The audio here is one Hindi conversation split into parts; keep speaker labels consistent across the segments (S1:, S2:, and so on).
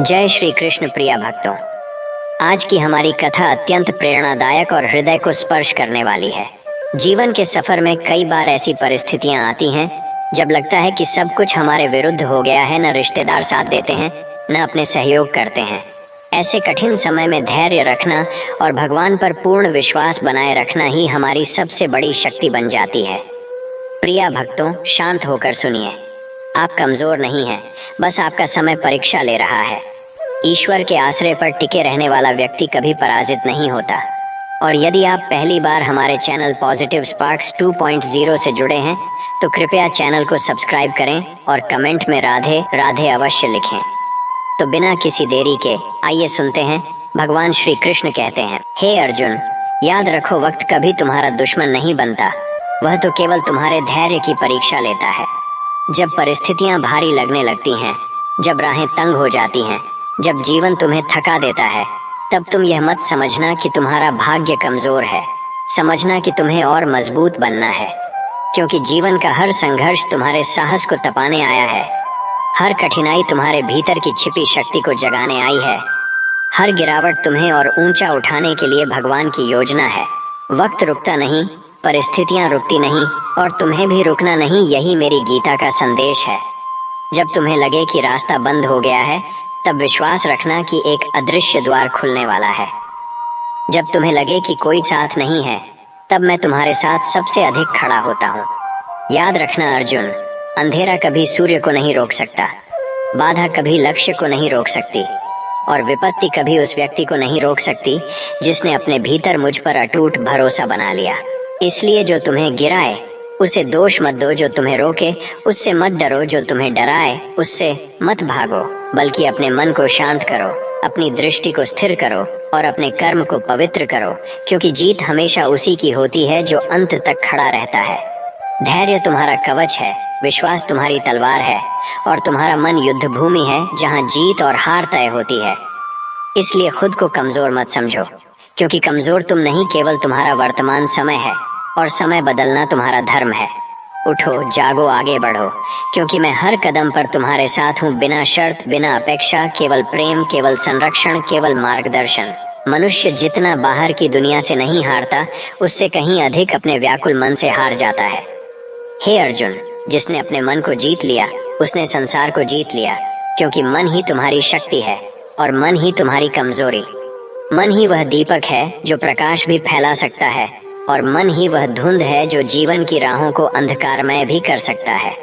S1: जय श्री कृष्ण प्रिय भक्तों। आज की हमारी कथा अत्यंत प्रेरणादायक और हृदय को स्पर्श करने वाली है। जीवन के सफर में कई बार ऐसी परिस्थितियां आती हैं जब लगता है कि सब कुछ हमारे विरुद्ध हो गया है। न रिश्तेदार साथ देते हैं, न अपने सहयोग करते हैं। ऐसे कठिन समय में धैर्य रखना और भगवान पर पूर्ण विश्वास बनाए रखना ही हमारी सबसे बड़ी शक्ति बन जाती है। प्रिय भक्तों, शांत होकर सुनिए। आप कमजोर नहीं हैं, बस आपका समय परीक्षा ले रहा है। ईश्वर के आश्रय पर टिके रहने वाला व्यक्ति कभी पराजित नहीं होता। और यदि आप पहली बार हमारे चैनल पॉजिटिव स्पार्क्स 2.0 से जुड़े हैं तो कृपया चैनल को सब्सक्राइब करें और कमेंट में राधे राधे अवश्य लिखें। तो बिना किसी देरी के आइए सुनते हैं। भगवान श्री कृष्ण कहते हैं, हे अर्जुन, याद रखो, वक्त कभी तुम्हारा दुश्मन नहीं बनता, वह तो केवल तुम्हारे धैर्य की परीक्षा लेता है। जब परिस्थितियां भारी लगने लगती हैं, जब राहें तंग हो जाती हैं, जब जीवन तुम्हें थका देता है, तब तुम यह मत समझना कि तुम्हारा भाग्य कमजोर है। समझना कि तुम्हें और मजबूत बनना है, क्योंकि जीवन का हर संघर्ष तुम्हारे साहस को तपाने आया है। हर कठिनाई तुम्हारे भीतर की छिपी शक्ति को जगाने आई है। हर गिरावट तुम्हें और ऊंचा उठाने के लिए भगवान की योजना है। वक्त रुकता नहीं, परिस्थितियां रुकती नहीं, और तुम्हें भी रुकना नहीं। यही मेरी गीता का संदेश है। जब तुम्हें लगे कि रास्ता बंद हो गया है, तब विश्वास रखना कि एक अदृश्य द्वार खुलने वाला है। जब तुम्हें लगे कि कोई साथ नहीं है, तब मैं तुम्हारे साथ सबसे अधिक खड़ा होता हूँ। याद रखना अर्जुन, अंधेरा कभी सूर्य को नहीं रोक सकता, बाधा कभी लक्ष्य को नहीं रोक सकती, और विपत्ति कभी उस व्यक्ति को नहीं रोक सकती जिसने अपने भीतर मुझ पर अटूट भरोसा बना लिया। इसलिए जो तुम्हें गिराए उसे दोष मत दो, जो तुम्हें रोके उससे मत डरो, जो तुम्हें डराए उससे मत भागो, बल्कि अपने मन को शांत करो, अपनी दृष्टि को स्थिर करो और अपने कर्म को पवित्र करो, क्योंकि जीत हमेशा उसी की होती है जो अंत तक खड़ा रहता है। धैर्य तुम्हारा कवच है, विश्वास तुम्हारी तलवार है, और तुम्हारा मन युद्ध भूमि है जहाँ जीत और हार तय होती है। इसलिए खुद को कमजोर मत समझो, क्योंकि कमजोर तुम नहीं, केवल तुम्हारा वर्तमान समय है, और समय बदलना तुम्हारा धर्म है। उठो, जागो, आगे बढ़ो, क्योंकि मैं हर कदम पर तुम्हारे साथ हूँ, बिना शर्त, बिना अपेक्षा, केवल प्रेम, केवल संरक्षण, केवल मार्गदर्शन। मनुष्य जितना बाहर की दुनिया से नहीं हारता, उससे कहीं अधिक अपने व्याकुल मन से हार जाता है। हे अर्जुन, जिसने अपने मन को जीत लिया उसने संसार को जीत लिया, क्योंकि मन ही तुम्हारी शक्ति है और मन ही तुम्हारी कमजोरी। मन ही वह दीपक है जो प्रकाश भी फैला सकता है, और मन ही वह धुंध है जो जीवन की राहों को अंधकारमय भी कर सकता है।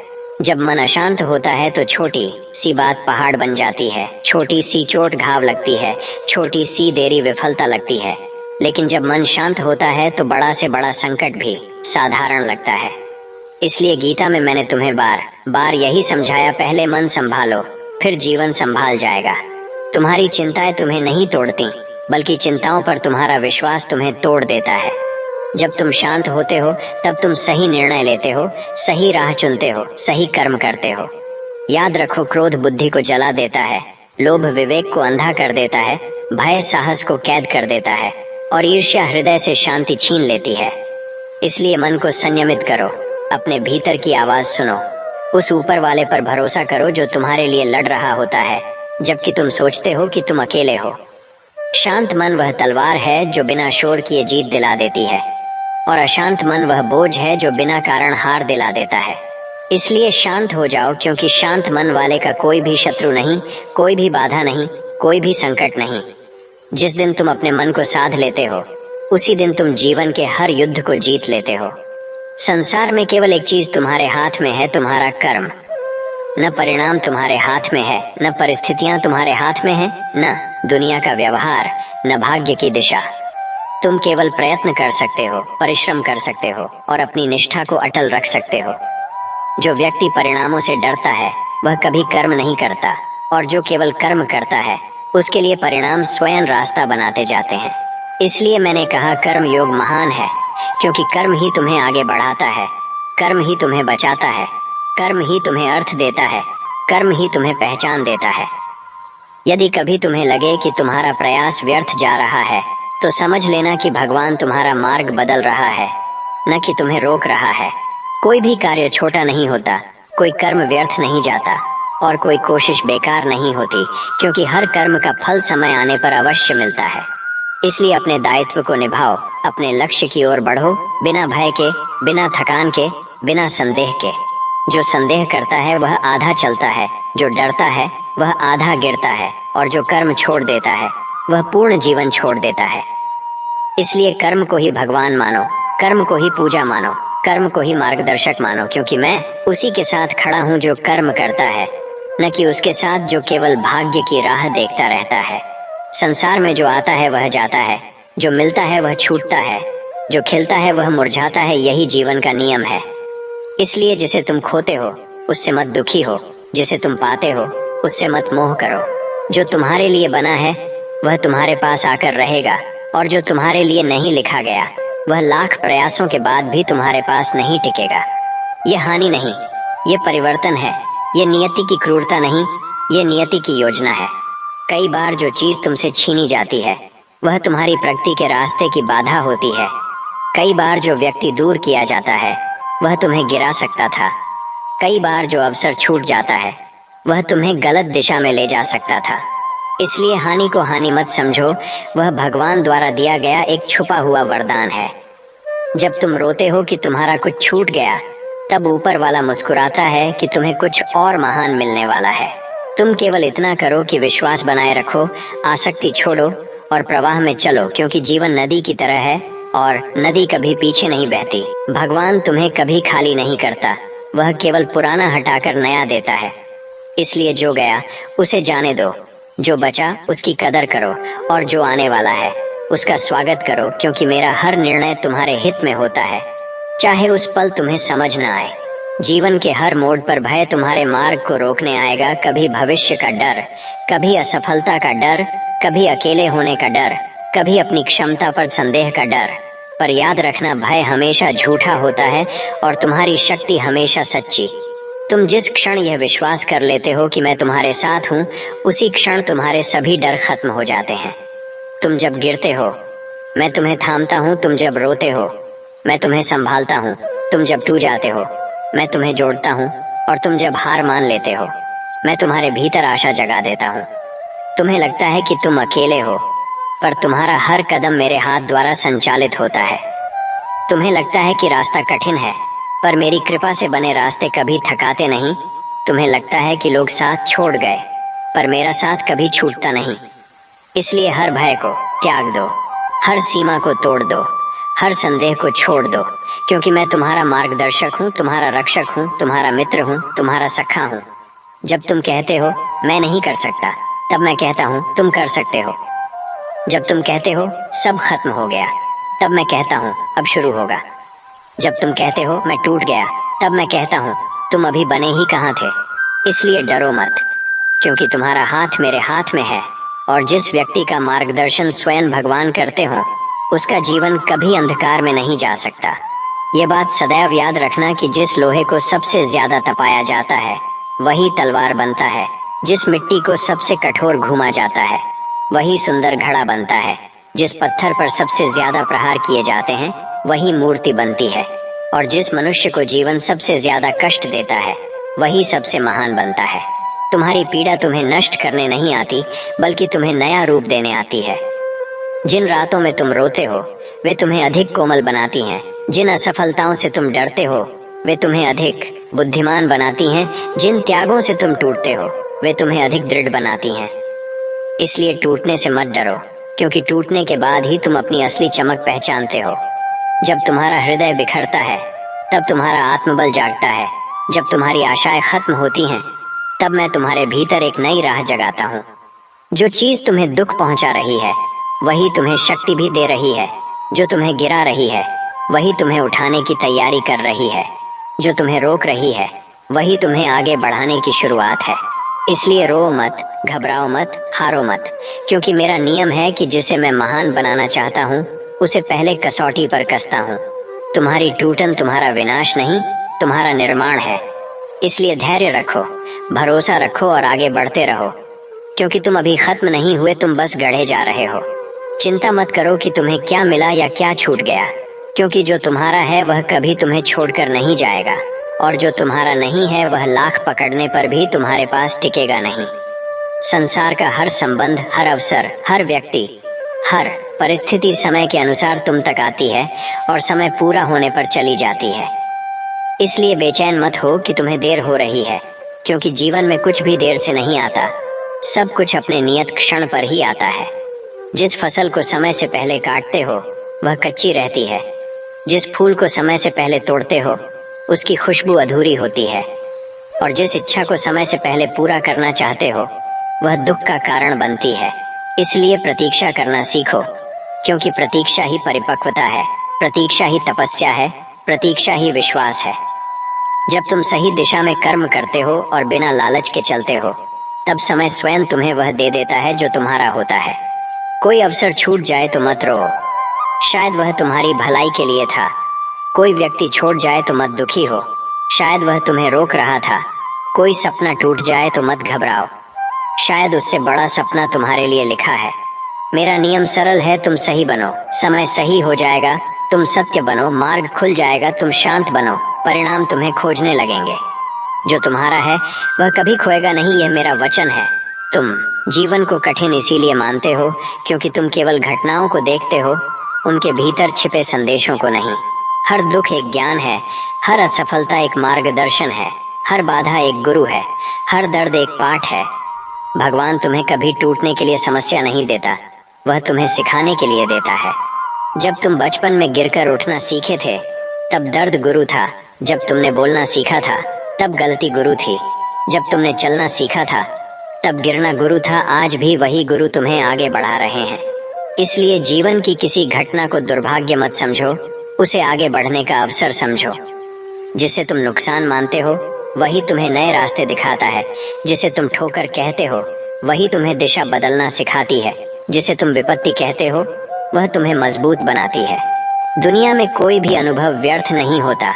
S1: जब मन अशांत होता है तो छोटी सी बात पहाड़ बन जाती है, छोटी सी चोट घाव लगती है, छोटी सी देरी विफलता लगती है। लेकिन जब मन शांत होता है तो बड़ा से बड़ा संकट भी साधारण लगता है। इसलिए गीता में मैंने तुम्हें बार बार यही समझाया, पहले मन संभालो, फिर जीवन संभाल जाएगा। तुम्हारी चिंताएं तुम्हें नहीं तोड़ती, बल्कि चिंताओं पर तुम्हारा विश्वास तुम्हें तोड़ देता है। जब तुम शांत होते हो तब तुम सही निर्णय लेते हो, सही राह चुनते हो, सही कर्म करते हो। याद रखो, क्रोध बुद्धि को जला देता है, लोभ विवेक को अंधा कर देता है, भय साहस को कैद कर देता है, और ईर्ष्या हृदय से शांति छीन लेती है। इसलिए मन को संयमित करो, अपने भीतर की आवाज सुनो, उस ऊपर वाले पर भरोसा करो जो तुम्हारे लिए लड़ रहा होता है जबकि तुम सोचते हो कि तुम अकेले हो। शांत मन वह तलवार है जो बिना शोर किए जीत दिला देती है, और अशांत मन वह बोझ है जो बिना कारण हार दिला देता है। इसलिए शांत हो जाओ, क्योंकि शांत मन वाले का कोई भी शत्रु नहीं, कोई भी बाधा नहीं, कोई भी संकट नहीं। जिस दिन तुम अपने मन को साध लेते हो, उसी दिन तुम जीवन के हर युद्ध को जीत लेते हो। संसार में केवल एक चीज तुम्हारे हाथ में है, तुम्हारा कर्म। न परिणाम तुम्हारे हाथ में है, न परिस्थितियां तुम्हारे हाथ में है, न दुनिया का व्यवहार, न भाग्य की दिशा। तुम केवल प्रयत्न कर सकते हो, परिश्रम कर सकते हो, और अपनी निष्ठा को अटल रख सकते हो। जो व्यक्ति परिणामों से डरता है वह कभी कर्म नहीं करता, और जो केवल कर्म करता है उसके लिए परिणाम स्वयं रास्ता बनाते जाते हैं। इसलिए मैंने कहा, कर्म योग महान है, क्योंकि कर्म ही तुम्हें आगे बढ़ाता है, कर्म ही तुम्हें बचाता है, कर्म ही तुम्हें अर्थ देता है, कर्म ही तुम्हें पहचान देता है। यदि कभी तुम्हें लगे कि तुम्हारा प्रयास व्यर्थ जा रहा है, तो समझ लेना कि भगवान तुम्हारा मार्ग बदल रहा है, न कि तुम्हें रोक रहा है। कोई भी कार्य छोटा नहीं होता, कोई कर्म व्यर्थ नहीं जाता, और कोई कोशिश बेकार नहीं होती, क्योंकि हर कर्म का फल समय आने पर अवश्य मिलता है। इसलिए अपने दायित्व को निभाओ, अपने लक्ष्य की ओर बढ़ो, बिना भय के, बिना थकान के, बिना संदेह के। जो संदेह करता है वह आधा चलता है, जो डरता है वह आधा गिरता है, और जो कर्म छोड़ देता है वह पूर्ण जीवन छोड़ देता है। इसलिए कर्म को ही भगवान मानो, कर्म को ही पूजा मानो, कर्म को ही मार्गदर्शक मानो, क्योंकि मैं उसी के साथ खड़ा हूँ जो कर्म करता है, न कि उसके साथ जो केवल भाग्य की राह देखता रहता है। संसार में जो आता है वह जाता है, जो मिलता है वह छूटता है, जो खिलता है वह मुरझाता है, यही जीवन का नियम है। इसलिए जिसे तुम खोते हो उससे मत दुखी हो, जिसे तुम पाते हो उससे मत मोह करो। जो तुम्हारे लिए बना है वह तुम्हारे पास आकर रहेगा, और जो तुम्हारे लिए नहीं लिखा गया वह लाख प्रयासों के बाद भी तुम्हारे पास नहीं टिकेगा। ये हानि नहीं, ये परिवर्तन है। ये नियति की क्रूरता नहीं, ये नियति की योजना है। कई बार जो चीज तुमसे छीनी जाती है वह तुम्हारी प्रगति के रास्ते की बाधा होती है। कई बार जो व्यक्ति दूर किया जाता है वह तुम्हें गिरा सकता था। कई बार जो अवसर छूट जाता है वह तुम्हें गलत दिशा में ले जा सकता था। इसलिए हानि को हानि मत समझो, वह भगवान द्वारा दिया गया एक छुपा हुआ वरदान है। जब तुम रोते हो कि तुम्हारा कुछ छूट गया, तब ऊपर वाला मुस्कुराता है कि तुम्हें कुछ और महान मिलने वाला है। तुम केवल इतना करो कि विश्वास बनाए रखो, आसक्ति छोड़ो और प्रवाह में चलो, क्योंकि जीवन नदी की तरह है और नदी कभी पीछे नहीं बहती। भगवान तुम्हें कभी खाली नहीं करता, वह केवल पुराना हटाकर नया देता है। इसलिए जो गया उसे जाने दो, जो बचा उसकी कदर करो, और जो आने वाला है उसका स्वागत करो, क्योंकि मेरा हर निर्णय तुम्हारे हित में होता है, चाहे उस पल तुम्हें समझ न आए। जीवन के हर मोड़ पर भय तुम्हारे मार्ग को रोकने आएगा, कभी भविष्य का डर, कभी असफलता का डर, कभी अकेले होने का डर, कभी अपनी क्षमता पर संदेह का डर। पर याद रखना, भय हमेशा झूठा होता है और तुम्हारी शक्ति हमेशा सच्ची। तुम जिस क्षण यह विश्वास कर लेते हो कि मैं तुम्हारे साथ हूँ, उसी क्षण तुम्हारे सभी डर खत्म हो जाते हैं। तुम जब गिरते हो मैं तुम्हें थामता हूँ, तुम जब रोते हो मैं तुम्हें संभालता हूँ, तुम जब टूट जाते हो मैं तुम्हें जोड़ता हूँ, और तुम जब हार मान लेते हो मैं तुम्हारे भीतर आशा जगा देता हूँ। तुम्हें लगता है कि तुम अकेले हो, पर तुम्हारा हर कदम मेरे हाथ द्वारा संचालित होता है। तुम्हें लगता है कि रास्ता कठिन है, पर मेरी कृपा से बने रास्ते कभी थकाते नहीं। तुम्हें लगता है कि लोग साथ छोड़ गए, पर मेरा साथ कभी छूटता नहीं। इसलिए हर भय को त्याग दो, हर सीमा को तोड़ दो, हर संदेह को छोड़ दो, क्योंकि मैं तुम्हारा मार्गदर्शक हूँ, तुम्हारा रक्षक हूँ, तुम्हारा मित्र हूँ, तुम्हारा सखा हूँ। जब तुम कहते हो मैं नहीं कर सकता, तब मैं कहता हूँ तुम कर सकते हो। जब तुम कहते हो सब खत्म हो गया, तब मैं कहता हूँ अब शुरू होगा। जब तुम कहते हो मैं टूट गया, तब मैं कहता हूँ तुम अभी बने ही कहाँ थे। इसलिए डरो मत, क्योंकि तुम्हारा हाथ मेरे हाथ में है, और जिस व्यक्ति का मार्गदर्शन स्वयं भगवान करते हो उसका जीवन कभी अंधकार में नहीं जा सकता। ये बात सदैव याद रखना कि जिस लोहे को सबसे ज्यादा तपाया जाता है वही तलवार बनता है, जिस मिट्टी को सबसे कठोर घुमा जाता है वही सुंदर घड़ा बनता है, जिस पत्थर पर सबसे ज्यादा प्रहार किए जाते हैं वही मूर्ति बनती है, और जिस मनुष्य को जीवन सबसे ज्यादा कष्ट देता है वही सबसे महान बनता है। तुम्हारी पीड़ा तुम्हें नष्ट करने नहीं आती, बल्कि तुम्हें नया रूप देने आती है। जिन रातों में तुम रोते हो वे तुम्हें अधिक कोमल बनाती हैं। जिन असफलताओं से तुम डरते हो वे तुम्हें अधिक बुद्धिमान बनाती हैं। जिन त्यागों से तुम टूटते हो वे तुम्हें अधिक दृढ़ बनाती हैं। इसलिए टूटने से मत डरो, क्योंकि टूटने के बाद ही तुम अपनी असली चमक पहचानते हो। जब तुम्हारा हृदय बिखरता है तब तुम्हारा आत्मबल जागता है। जब तुम्हारी आशाएं खत्म होती हैं तब मैं तुम्हारे भीतर एक नई राह जगाता हूँ। जो चीज तुम्हें दुख पहुंचा रही है वही तुम्हें शक्ति भी दे रही है। जो तुम्हें गिरा रही है वही तुम्हें उठाने की तैयारी कर रही है। जो तुम्हें रोक रही है वही तुम्हें आगे बढ़ाने की शुरुआत है। इसलिए रो मत, घबराओ मत, हारो मत, क्योंकि मेरा नियम है कि जिसे मैं महान बनाना चाहता हूँ उसे पहले कसौटी पर कसता हूँ। तुम्हारी टूटन तुम्हारा विनाश नहीं, तुम्हारा निर्माण है। इसलिए धैर्य रखो, भरोसा रखो और आगे बढ़ते रहो, क्योंकि तुम अभी खत्म नहीं हुए, तुम बस गढ़े जा रहे हो। चिंता मत करो कि तुम्हें क्या मिला या क्या छूट गया, क्योंकि जो तुम्हारा है वह कभी तुम्हें छोड़कर नहीं जाएगा। और जो तुम्हारा नहीं है वह लाख पकड़ने पर भी तुम्हारे पास टिकेगा नहीं। संसार का हर संबंध, हर अवसर, हर व्यक्ति, हर परिस्थिति समय के अनुसार तुम तक आती है और समय पूरा होने पर चली जाती है। इसलिए बेचैन मत हो कि तुम्हें देर हो रही है, क्योंकि जीवन में कुछ भी देर से नहीं आता। सब कुछ अपने नियत क्षण पर ही आता है। जिस फसल को समय से पहले काटते हो वह कच्ची रहती है। जिस फूल को समय से पहले तोड़ते हो उसकी खुशबू अधूरी होती है। और जिस इच्छा को समय से पहले पूरा करना चाहते हो वह दुख का कारण बनती है। इसलिए प्रतीक्षा करना सीखो, क्योंकि प्रतीक्षा ही परिपक्वता है, प्रतीक्षा ही तपस्या है, प्रतीक्षा ही विश्वास है। जब तुम सही दिशा में कर्म करते हो और बिना लालच के चलते हो तब समय स्वयं तुम्हें वह दे देता है जो तुम्हारा होता है। कोई अवसर छूट जाए तो मत रो, शायद वह तुम्हारी भलाई के लिए था। कोई व्यक्ति छोड़ जाए तो मत दुखी हो, शायद वह तुम्हें रोक रहा था। कोई सपना टूट जाए तो मत घबराओ, शायद उससे बड़ा सपना तुम्हारे लिए लिखा है। मेरा नियम सरल है, तुम सही बनो, समय सही हो जाएगा। तुम सत्य बनो, मार्ग खुल जाएगा। तुम शांत बनो, परिणाम तुम्हें खोजने लगेंगे। जो तुम्हारा है वह कभी खोएगा नहीं, यह मेरा वचन है। तुम जीवन को कठिन इसीलिए मानते हो क्योंकि तुम केवल घटनाओं को देखते हो, उनके भीतर छिपे संदेशों को नहीं। हर दुख एक ज्ञान है, हर असफलता एक मार्गदर्शन है, हर बाधा एक गुरु है, हर दर्द एक पाठ है। भगवान तुम्हें कभी टूटने के लिए समस्या नहीं देता, वह तुम्हें सिखाने के लिए देता है। जब तुम बचपन में गिरकर उठना सीखे थे तब दर्द गुरु था। जब तुमने बोलना सीखा था तब गलती गुरु थी। जब तुमने चलना सीखा था तब गिरना गुरु था। आज भी वही गुरु तुम्हें आगे बढ़ा रहे हैं। इसलिए जीवन की किसी घटना को दुर्भाग्य मत समझो, उसे आगे बढ़ने का अवसर समझो। जिसे तुम नुकसान मानते हो वही तुम्हें नए रास्ते दिखाता है। जिसे तुम ठोकर कहते हो वही तुम्हें दिशा बदलना सिखाती है। जिसे तुम विपत्ति कहते हो वह तुम्हें मजबूत बनाती है। दुनिया में कोई भी अनुभव व्यर्थ नहीं होता,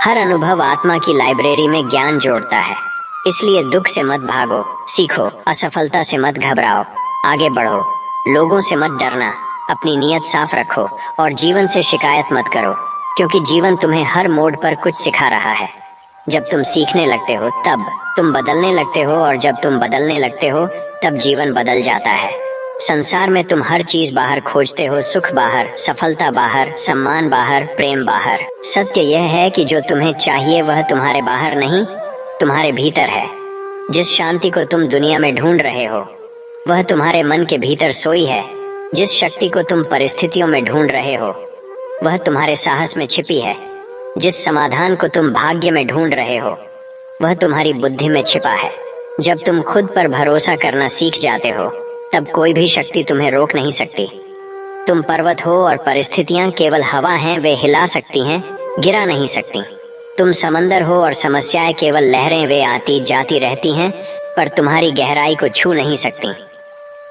S1: हर अनुभव आत्मा की लाइब्रेरी में ज्ञान जोड़ता है। इसलिए दुख से मत भागो, सीखो। असफलता से मत घबराओ, आगे बढ़ो। लोगों से मत डरना, अपनी नीयत साफ रखो और जीवन से शिकायत मत करो, क्योंकि जीवन तुम्हें हर मोड़ पर कुछ सिखा रहा है। जब तुम सीखने लगते हो तब तुम बदलने लगते हो, और जब तुम बदलने लगते हो तब जीवन बदल जाता है। संसार में तुम हर चीज बाहर खोजते हो, सुख बाहर, सफलता बाहर, सम्मान बाहर, प्रेम बाहर। सत्य यह है कि जो तुम्हें चाहिए वह तुम्हारे बाहर नहीं, तुम्हारे भीतर है। जिस शांति को तुम दुनिया में ढूंढ रहे हो वह तुम्हारे मन के भीतर सोई है। जिस शक्ति को तुम परिस्थितियों में ढूंढ रहे हो वह तुम्हारे साहस में छिपी है। जिस समाधान को तुम भाग्य में ढूंढ रहे हो वह तुम्हारी बुद्धि में छिपा है। जब तुम खुद पर भरोसा करना सीख जाते हो तब कोई भी शक्ति तुम्हें रोक नहीं सकती। तुम पर्वत हो और परिस्थितियां केवल हवा हैं, वे हिला सकती हैं, गिरा नहीं सकती। तुम समंदर हो और समस्याएं केवल लहरें, वे आती जाती रहती हैं, पर तुम्हारी गहराई को छू नहीं सकती।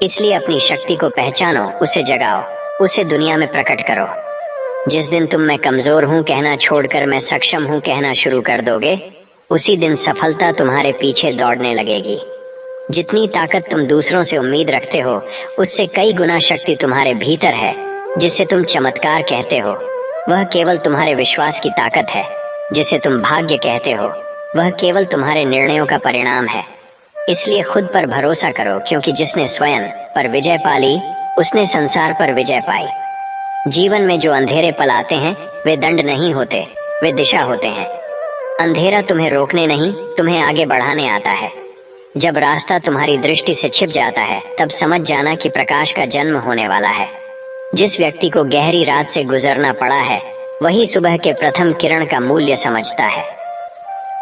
S1: इसलिए अपनी शक्ति को पहचानो, उसे जगाओ, उसे दुनिया में प्रकट करो। जिस दिन तुम मैं कमजोर हूँ कहना छोड़कर मैं सक्षम हूँ कहना शुरू कर दोगे, उसी दिन सफलता तुम्हारे पीछे दौड़ने लगेगी। जितनी ताकत तुम दूसरों से उम्मीद रखते हो उससे कई गुना शक्ति तुम्हारे भीतर है। जिसे तुम चमत्कार कहते हो वह केवल तुम्हारे विश्वास की ताकत है। जिसे तुम भाग्य कहते हो वह केवल तुम्हारे निर्णयों का परिणाम है। इसलिए खुद पर भरोसा करो, क्योंकि जिसने स्वयं पर विजय पाली उसने संसार पर विजय पाई। जीवन में जो अंधेरे पल आते हैं वे दंड नहीं होते, वे दिशा होते हैं। अंधेरा तुम्हें रोकने नहीं, तुम्हें आगे बढ़ाने आता है। जब रास्ता तुम्हारी दृष्टि से छिप जाता है तब समझ जाना कि प्रकाश का जन्म होने वाला है। जिस व्यक्ति को गहरी रात से गुजरना पड़ा है वही सुबह के प्रथम किरण का मूल्य समझता है।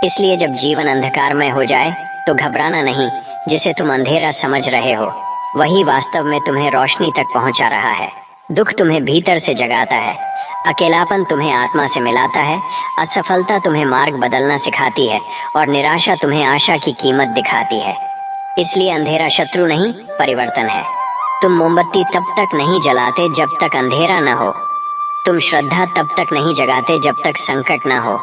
S1: इसलिए जब जीवन अंधकारमय हो जाए तो घबराना नहीं। जिसे तुम अंधेरा समझ रहे हो वही वास्तव में तुम्हें रोशनी तक पहुंचा रहा है। दुख तुम्हें भीतर से जगाता है, अकेलापन तुम्हें आत्मा से मिलाता है, असफलता तुम्हें मार्ग बदलना सिखाती है और निराशा तुम्हें आशा की कीमत दिखाती है। इसलिए अंधेरा शत्रु नहीं, परिवर्तन है। तुम मोमबत्ती तब तक नहीं जलाते जब तक अंधेरा न हो। तुम श्रद्धा तब तक नहीं जगाते जब तक संकट न हो।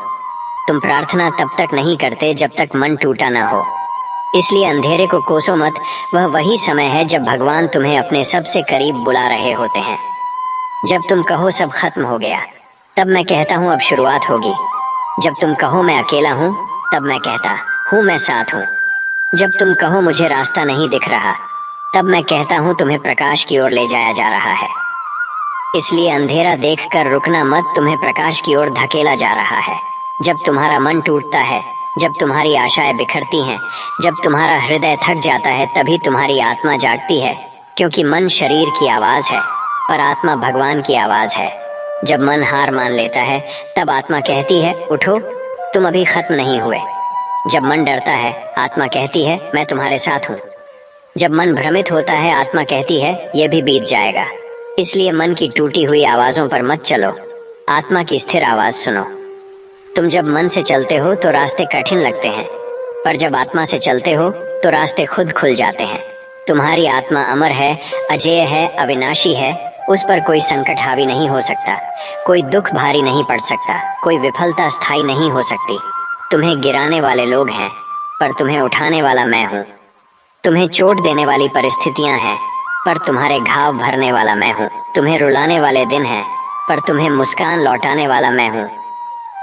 S1: तुम प्रार्थना तब तक नहीं करते जब तक मन टूटा न हो। इसलिए अंधेरे को कोसो मत, वह वही समय है जब भगवान तुम्हें अपने सबसे करीब बुला रहे होते हैं। जब तुम कहो सब खत्म हो गया, तब मैं कहता हूँ अब शुरुआत होगी। जब तुम कहो मैं अकेला हूँ, तब मैं कहता हूँ मैं साथ हूँ। जब तुम कहो मुझे रास्ता नहीं दिख रहा, तब मैं कहता हूँ तुम्हें प्रकाश की ओर ले जाया जा रहा है। इसलिए अंधेरा देखकर रुकना मत, तुम्हें प्रकाश की ओर धकेला जा रहा है। जब तुम्हारा मन टूटता है, जब तुम्हारी आशाएं बिखरती हैं, जब तुम्हारा हृदय थक जाता है, तभी तुम्हारी आत्मा जागती है। क्योंकि मन शरीर की आवाज है और आत्मा भगवान की आवाज है। जब मन हार मान लेता है, तब आत्मा कहती है उठो, तुम अभी खत्म नहीं हुए। जब मन डरता है, आत्मा कहती है मैं तुम्हारे साथ हूँ। जब मन भ्रमित होता है, आत्मा कहती है यह भी बीत जाएगा। इसलिए मन की टूटी हुई आवाजों पर मत चलो, आत्मा की स्थिर आवाज सुनो। तुम जब मन से चलते हो तो रास्ते कठिन लगते हैं, पर जब आत्मा से चलते हो तो रास्ते खुद खुल जाते हैं। तुम्हारी आत्मा अमर है, अजेय है, अविनाशी है। उस पर कोई संकट हावी नहीं हो सकता, कोई दुख भारी नहीं पड़ सकता, कोई विफलता स्थायी नहीं हो सकती। तुम्हें गिराने वाले लोग हैं, पर तुम्हें उठाने वाला मैं हूँ। तुम्हें चोट देने वाली परिस्थितियां हैं, पर तुम्हारे घाव भरने वाला मैं हूँ। तुम्हें रुलाने वाले दिन हैं, पर तुम्हें मुस्कान लौटाने वाला मैं हूँ।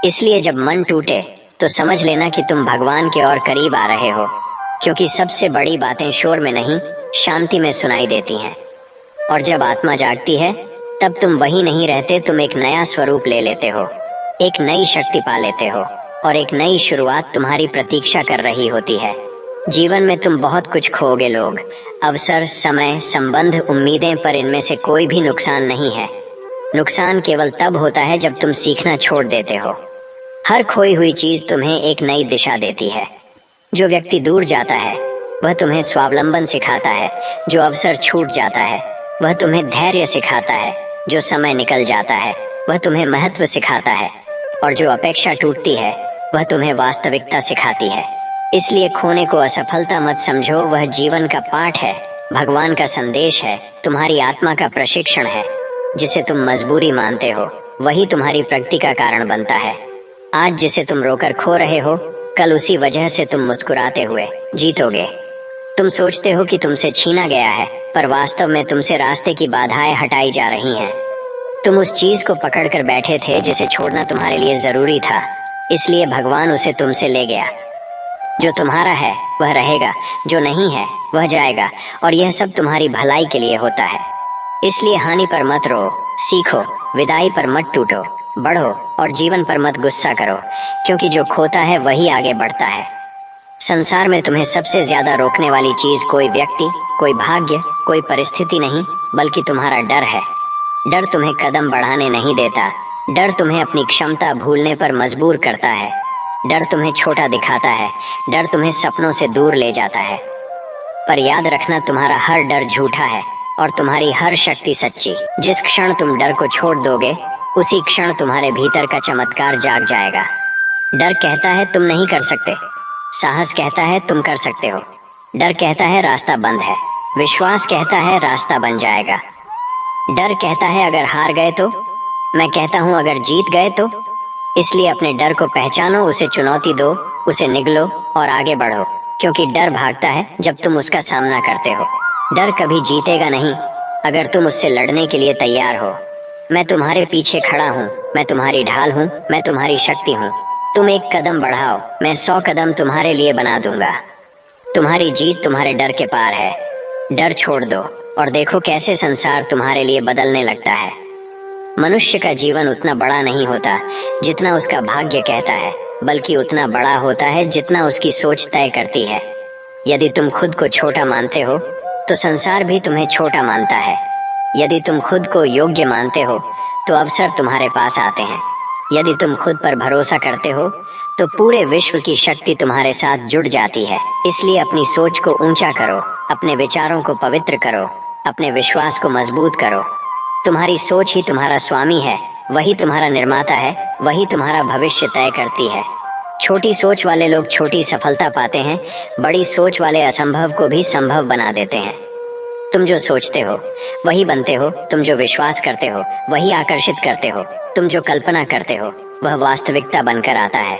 S1: इसलिए जब मन टूटे तो समझ लेना कि तुम भगवान के और करीब आ रहे हो, क्योंकि सबसे बड़ी बातें शोर में नहीं, शांति में सुनाई देती हैं। और जब आत्मा जागती है, तब तुम वही नहीं रहते, तुम एक नया स्वरूप ले लेते हो, एक नई शक्ति पा लेते हो और एक नई शुरुआत तुम्हारी प्रतीक्षा कर रही होती है। जीवन में तुम बहुत कुछ खोगे, लोग, अवसर, समय, संबंध, उम्मीदें, पर इनमें से कोई भी नुकसान नहीं है। नुकसान केवल तब होता है जब तुम सीखना छोड़ देते हो। हर खोई हुई चीज तुम्हें एक नई दिशा देती है। जो व्यक्ति दूर जाता है वह तुम्हें स्वावलंबन सिखाता है, जो अवसर छूट जाता है वह तुम्हें धैर्य सिखाता है, जो समय निकल जाता है वह तुम्हें महत्व सिखाता है, और जो अपेक्षा टूटती है वह तुम्हें वास्तविकता सिखाती है। इसलिए खोने को असफलता मत समझो, वह जीवन का पाठ है, भगवान का संदेश है, तुम्हारी आत्मा का प्रशिक्षण है। जिसे तुम मजबूरी मानते हो वही तुम्हारी प्रगति का कारण बनता है। आज जिसे तुम रोकर खो रहे हो, कल उसी वजह से तुम मुस्कुराते हुए जीतोगे। तुम सोचते हो कि तुमसे छीना गया है, पर वास्तव में तुमसे रास्ते की बाधाएं हटाई जा रही हैं। तुम उस चीज को पकड़कर बैठे थे जिसे छोड़ना तुम्हारे लिए जरूरी था, इसलिए भगवान उसे तुमसे ले गया। जो तुम्हारा है वह रहेगा, जो नहीं है वह जाएगा, और यह सब तुम्हारी भलाई के लिए होता है। इसलिए हानि पर मत रो, सीखो, विदाई पर मत टूटो, बढ़ो और जीवन पर मत गुस्सा करो, क्योंकि जो खोता है वही आगे बढ़ता है। संसार में तुम्हें सबसे ज्यादा रोकने वाली चीज कोई व्यक्ति, कोई भाग्य, कोई परिस्थिति नहीं, बल्कि तुम्हारा डर है। डर तुम्हें कदम बढ़ाने नहीं देता, डर तुम्हें अपनी क्षमता भूलने पर मजबूर करता है। डर तुम्हें छोटा दिखाता है, डर तुम्हें सपनों से दूर ले जाता है। पर याद रखना, तुम्हारा हर डर झूठा है और तुम्हारी हर शक्ति सच्ची। जिस क्षण तुम डर को छोड़ दोगे, उसी क्षण तुम्हारे भीतर का चमत्कार जाग जाएगा। डर कहता है तुम नहीं कर सकते, साहस कहता है तुम कर सकते हो। डर कहता है रास्ता बंद है, विश्वास कहता है रास्ता बन जाएगा। डर कहता है अगर हार गए तो, मैं कहता हूँ अगर जीत गए तो। इसलिए अपने डर को पहचानो, उसे चुनौती दो, उसे निगलो और आगे बढ़ो, क्योंकि डर भागता है जब तुम उसका सामना करते हो। डर कभी जीतेगा नहीं अगर तुम उससे लड़ने के लिए तैयार हो। मैं तुम्हारे पीछे खड़ा हूँ, मैं तुम्हारी ढाल हूँ, मैं तुम्हारी शक्ति हूँ। तुम एक कदम बढ़ाओ, मैं 100 कदम तुम्हारे लिए बना दूंगा। तुम्हारी जीत तुम्हारे डर के पार है। डर छोड़ दो और देखो कैसे संसार तुम्हारे लिए बदलने लगता है। मनुष्य का जीवन उतना बड़ा नहीं होता जितना उसका भाग्य कहता है, बल्कि उतना बड़ा होता है जितना उसकी सोच तय करती है। यदि तुम खुद को छोटा मानते हो तो संसार भी तुम्हें छोटा मानता है। यदि तुम खुद को योग्य मानते हो तो अवसर तुम्हारे पास आते हैं। यदि तुम खुद पर भरोसा करते हो तो पूरे विश्व की शक्ति तुम्हारे साथ जुड़ जाती है। इसलिए अपनी सोच को ऊंचा करो, अपने विचारों को पवित्र करो, अपने विश्वास को मजबूत करो। तुम्हारी सोच ही तुम्हारा स्वामी है, वही तुम्हारा निर्माता है, वही तुम्हारा भविष्य तय करती है। छोटी सोच वाले लोग छोटी सफलता पाते हैं, बड़ी सोच वाले असंभव को भी संभव बना देते हैं। तुम जो सोचते हो वही बनते हो, तुम जो विश्वास करते हो वही आकर्षित करते हो, तुम जो कल्पना करते हो वह वास्तविकता बनकर आता है।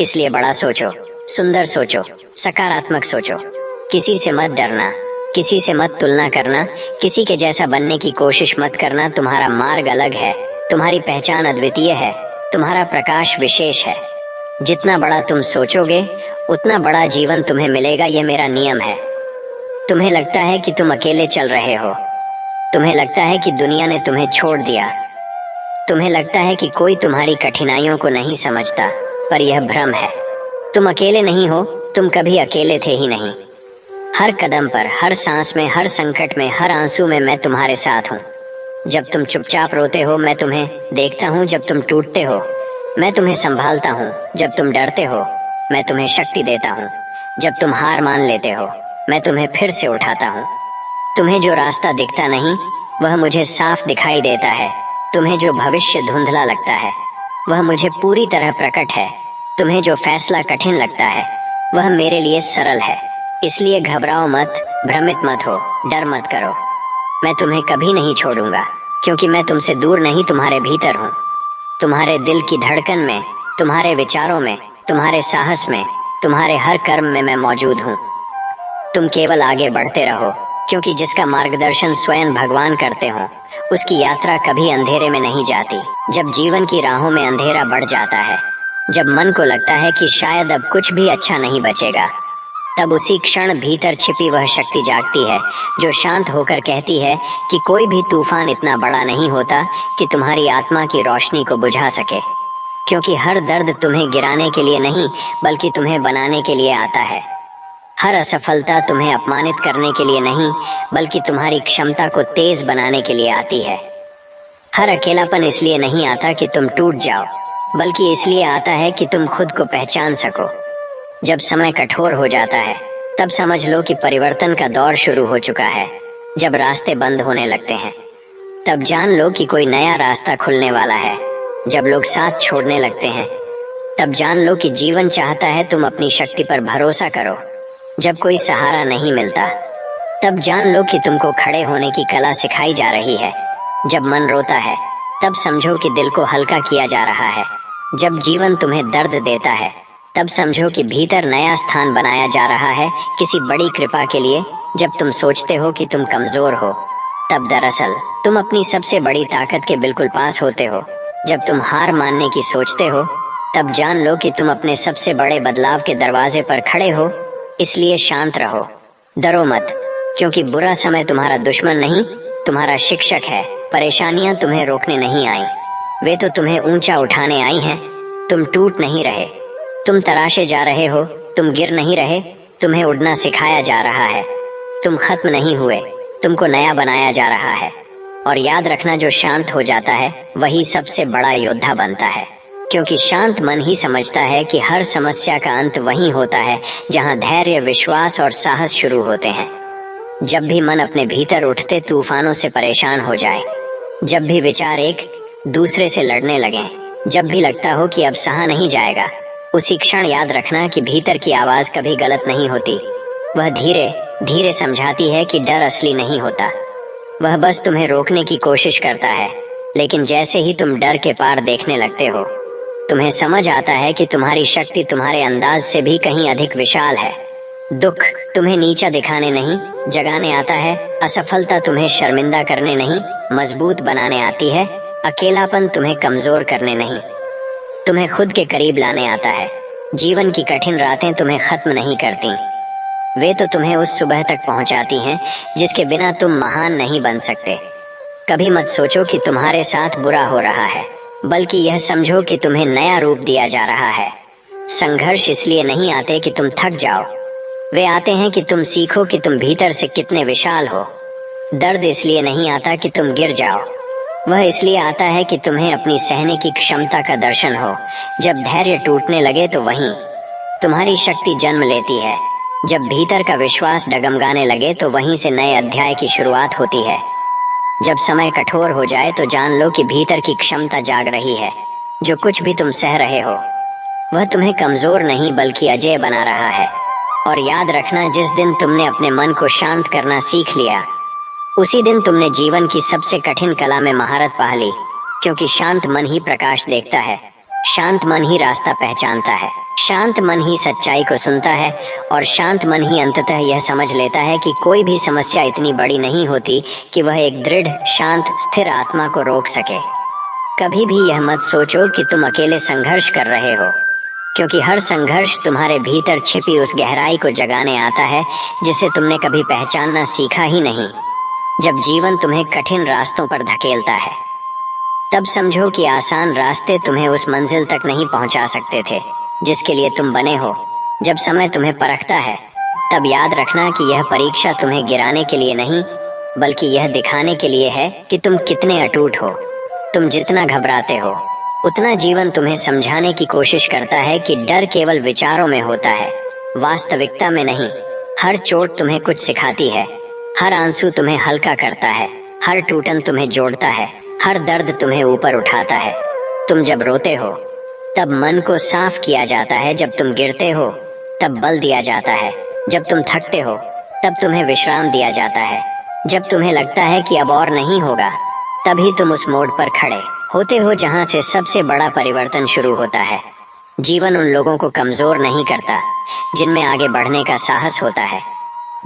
S1: इसलिए बड़ा सोचो, सुंदर सोचो, सकारात्मक सोचो। किसी से मत डरना, किसी से मत तुलना करना, किसी के जैसा बनने की कोशिश मत करना। तुम्हारा मार्ग अलग है, तुम्हारी पहचान अद्वितीय है, तुम्हारा प्रकाश विशेष है। जितना बड़ा तुम सोचोगे उतना बड़ा जीवन तुम्हें मिलेगा, यह मेरा नियम है। तुम्हें लगता है कि तुम अकेले चल रहे हो, तुम्हें लगता है कि दुनिया ने तुम्हें छोड़ दिया, तुम्हें लगता है कि कोई तुम्हारी कठिनाइयों को नहीं समझता, पर यह भ्रम है। तुम अकेले नहीं हो, तुम कभी अकेले थे ही नहीं। हर कदम पर, हर सांस में, हर संकट में, हर आंसू में मैं तुम्हारे साथ हूँ। जब तुम चुपचाप रोते हो मैं तुम्हें देखता हूँ, जब तुम टूटते हो मैं तुम्हें संभालता हूँ, जब तुम डरते हो मैं तुम्हें शक्ति देता हूँ, जब तुम हार मान लेते हो मैं तुम्हें फिर से उठाता हूँ। तुम्हें जो रास्ता दिखता नहीं वह मुझे साफ दिखाई देता है, तुम्हें जो भविष्य धुंधला लगता है वह मुझे पूरी तरह प्रकट है, तुम्हें जो फैसला कठिन लगता है वह मेरे लिए सरल है। इसलिए घबराओ मत, भ्रमित मत हो, डर मत करो। मैं तुम्हें कभी नहीं छोड़ूंगा, क्योंकि मैं तुमसे दूर नहीं, तुम्हारे भीतर हूँ। तुम्हारे दिल की धड़कन में, तुम्हारे विचारों में, तुम्हारे साहस में, तुम्हारे हर कर्म में मैं मौजूद हूँ। तुम केवल आगे बढ़ते रहो, क्योंकि जिसका मार्गदर्शन स्वयं भगवान करते हो उसकी यात्रा कभी अंधेरे में नहीं जाती। जब जीवन की राहों में अंधेरा बढ़ जाता है, जब मन को लगता है कि शायद अब कुछ भी अच्छा नहीं बचेगा, तब उसी क्षण भीतर छिपी वह शक्ति जागती है जो शांत होकर कहती है कि कोई भी तूफान इतना बड़ा नहीं होता कि तुम्हारी आत्मा की रोशनी को बुझा सके। क्योंकि हर दर्द तुम्हें गिराने के लिए नहीं बल्कि तुम्हें बनाने के लिए आता है। हर असफलता तुम्हें अपमानित करने के लिए नहीं बल्कि तुम्हारी क्षमता को तेज बनाने के लिए आती है। हर अकेलापन इसलिए नहीं आता कि तुम टूट जाओ, बल्कि इसलिए आता है कि तुम खुद को पहचान सको। जब समय कठोर हो जाता है तब समझ लो कि परिवर्तन का दौर शुरू हो चुका है। जब रास्ते बंद होने लगते हैं तब जान लो कि कोई नया रास्ता खुलने वाला है। जब लोग साथ छोड़ने लगते हैं तब जान लो कि जीवन चाहता है तुम अपनी शक्ति पर भरोसा करो। जब कोई सहारा नहीं मिलता तब जान लो कि तुमको खड़े होने की कला सिखाई जा रही है। जब मन रोता है तब समझो कि दिल को हल्का किया जा रहा है। जब जीवन तुम्हें दर्द देता है तब समझो कि भीतर नया स्थान बनाया जा रहा है किसी बड़ी कृपा के लिए। जब तुम सोचते हो कि तुम कमजोर हो तब दरअसल तुम अपनी सबसे बड़ी ताकत के बिल्कुल पास होते हो। जब तुम हार मानने की सोचते हो तब जान लो कि तुम अपने सबसे बड़े बदलाव के दरवाजे पर खड़े हो। इसलिए शांत रहो, डरो मत, क्योंकि बुरा समय तुम्हारा दुश्मन नहीं, तुम्हारा शिक्षक है। परेशानियां तुम्हें रोकने नहीं आई, वे तो तुम्हें ऊंचा उठाने आई हैं। तुम टूट नहीं रहे, तुम तराशे जा रहे हो, तुम गिर नहीं रहे, तुम्हें उड़ना सिखाया जा रहा है। तुम खत्म नहीं हुए, तुमको नया बनाया जा रहा है। और याद रखना, जो शांत हो जाता है वही सबसे बड़ा योद्धा बनता है, क्योंकि शांत मन ही समझता है कि हर समस्या का अंत वहीं होता है जहां धैर्य, विश्वास और साहस शुरू होते हैं। जब भी मन अपने भीतर उठते तूफानों से परेशान हो जाए, जब भी विचार एक दूसरे से लड़ने लगें, जब भी लगता हो कि अब सहा नहीं जाएगा, उसी क्षण याद रखना कि भीतर की आवाज कभी गलत नहीं होती। वह धीरे धीरे समझाती है कि डर असली नहीं होता, वह बस तुम्हें रोकने की कोशिश करता है। लेकिन जैसे ही तुम डर के पार देखने लगते हो, तुम्हें समझ आता है कि तुम्हारी शक्ति तुम्हारे अंदाज से भी कहीं अधिक विशाल है। दुख तुम्हें नीचा दिखाने नहीं, जगाने आता है। असफलता तुम्हें शर्मिंदा करने नहीं, मजबूत बनाने आती है। अकेलापन तुम्हें कमजोर करने नहीं, तुम्हें खुद के करीब लाने आता है। जीवन की कठिन रातें तुम्हें खत्म नहीं करती, वे तो तुम्हें उस सुबह तक पहुंचाती हैं जिसके बिना तुम महान नहीं बन सकते। कभी मत सोचो कि तुम्हारे साथ बुरा हो रहा है, बल्कि यह समझो कि तुम्हें नया रूप दिया जा रहा है। संघर्ष इसलिए नहीं आते कि तुम थक जाओ, वे आते हैं कि तुम सीखो कि तुम भीतर से कितने विशाल हो। दर्द इसलिए नहीं आता कि तुम गिर जाओ, वह इसलिए आता है कि तुम्हें अपनी सहने की क्षमता का दर्शन हो। जब धैर्य टूटने लगे तो वहीं तुम्हारी शक्ति जन्म लेती है। जब भीतर का विश्वास डगमगाने लगे तो वहीं से नए अध्याय की शुरुआत होती है। जब समय कठोर हो जाए तो जान लो कि भीतर की क्षमता जाग रही है। जो कुछ भी तुम सह रहे हो वह तुम्हें कमजोर नहीं बल्कि अजेय बना रहा है। और याद रखना, जिस दिन तुमने अपने मन को शांत करना सीख लिया, उसी दिन तुमने जीवन की सबसे कठिन कला में महारत पा ली। क्योंकि शांत मन ही प्रकाश देखता है, शांत मन ही रास्ता पहचानता है, शांत मन ही सच्चाई को सुनता है, और शांत मन ही अंततः यह समझ लेता है कि कोई भी समस्या इतनी बड़ी नहीं होती कि वह एक दृढ़, शांत, स्थिर आत्मा को रोक सके। कभी भी यह मत सोचो कि तुम अकेले संघर्ष कर रहे हो। क्योंकि हर संघर्ष तुम्हारे भीतर छिपी उस गहराई को जगाने आता है जिसे तुमने कभी पहचानना सीखा ही नहीं। जब जीवन तुम्हें कठिन रास्तों पर धकेलता है तब समझो कि आसान रास्ते तुम्हें उस मंजिल तक नहीं पहुंचा सकते थे जिसके लिए तुम बने हो। जब समय तुम्हें परखता है तब याद रखना कि यह परीक्षा तुम्हें गिराने के लिए नहीं बल्कि यह दिखाने के लिए है कि तुम कितने अटूट हो। तुम जितना घबराते हो उतना जीवन तुम्हें समझाने की कोशिश करता है कि डर केवल विचारों में होता है, वास्तविकता में नहीं। हर चोट तुम्हें कुछ सिखाती है, हर आंसू तुम्हें हल्का करता है, हर टूटन तुम्हें जोड़ता है, हर दर्द तुम्हें ऊपर उठाता है। तुम जब रोते हो तब मन को साफ किया जाता है, जब तुम गिरते हो तब बल दिया जाता है, जब तुम थकते हो तब तुम्हें विश्राम दिया जाता है, जब तुम्हें लगता है कि अब और नहीं होगा तभी तुम उस मोड़ पर खड़े होते हो जहां से सबसे बड़ा परिवर्तन शुरू होता है। जीवन उन लोगों को कमजोर नहीं करता जिनमें आगे बढ़ने का साहस होता है।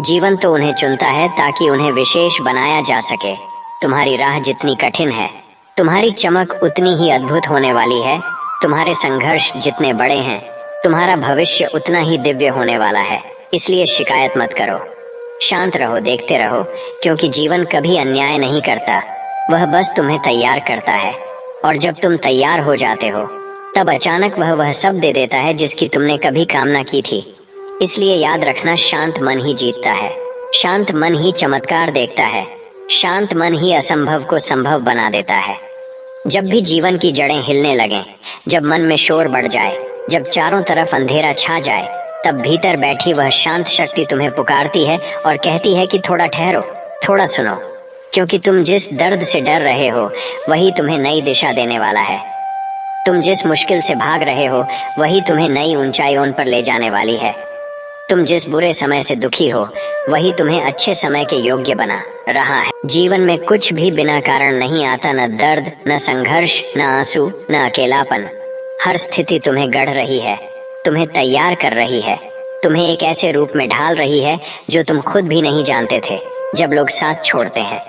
S1: जीवन तो उन्हें चुनता है ताकि उन्हें विशेष बनाया जा सके। तुम्हारी राह जितनी कठिन है तुम्हारी चमक उतनी ही अद्भुत होने वाली है। तुम्हारे संघर्ष जितने बड़े हैं तुम्हारा भविष्य उतना ही दिव्य होने वाला है। इसलिए शिकायत मत करो, शांत रहो, देखते रहो, क्योंकि जीवन कभी अन्याय नहीं करता, वह बस तुम्हें तैयार करता है। और जब तुम तैयार हो जाते हो तब अचानक वह सब दे देता है जिसकी तुमने कभी कामना की थी। इसलिए याद रखना, शांत मन ही जीतता है, शांत मन ही चमत्कार देखता है, शांत मन ही असंभव को संभव बना देता है। जब भी जीवन की जड़ें हिलने लगें, जब मन में शोर बढ़ जाए, जब चारों तरफ अंधेरा छा जाए, तब भीतर बैठी वह शांत शक्ति तुम्हें पुकारती है और कहती है कि थोड़ा ठहरो, थोड़ा सुनो, क्योंकि तुम जिस दर्द से डर रहे हो वही तुम्हें नई दिशा देने वाला है। तुम जिस मुश्किल से भाग रहे हो वही तुम्हें नई ऊंचाइयों पर ले जाने वाली है। तुम जिस बुरे समय से दुखी हो वही तुम्हें अच्छे समय के योग्य बना रहा है। जीवन में कुछ भी बिना कारण नहीं आता, न दर्द, न संघर्ष, न आंसू, न अकेलापन। हर स्थिति तुम्हें गढ़ रही है, तुम्हें तैयार कर रही है, तुम्हें एक ऐसे रूप में ढाल रही है जो तुम खुद भी नहीं जानते थे। जब लोग साथ छोड़ते हैं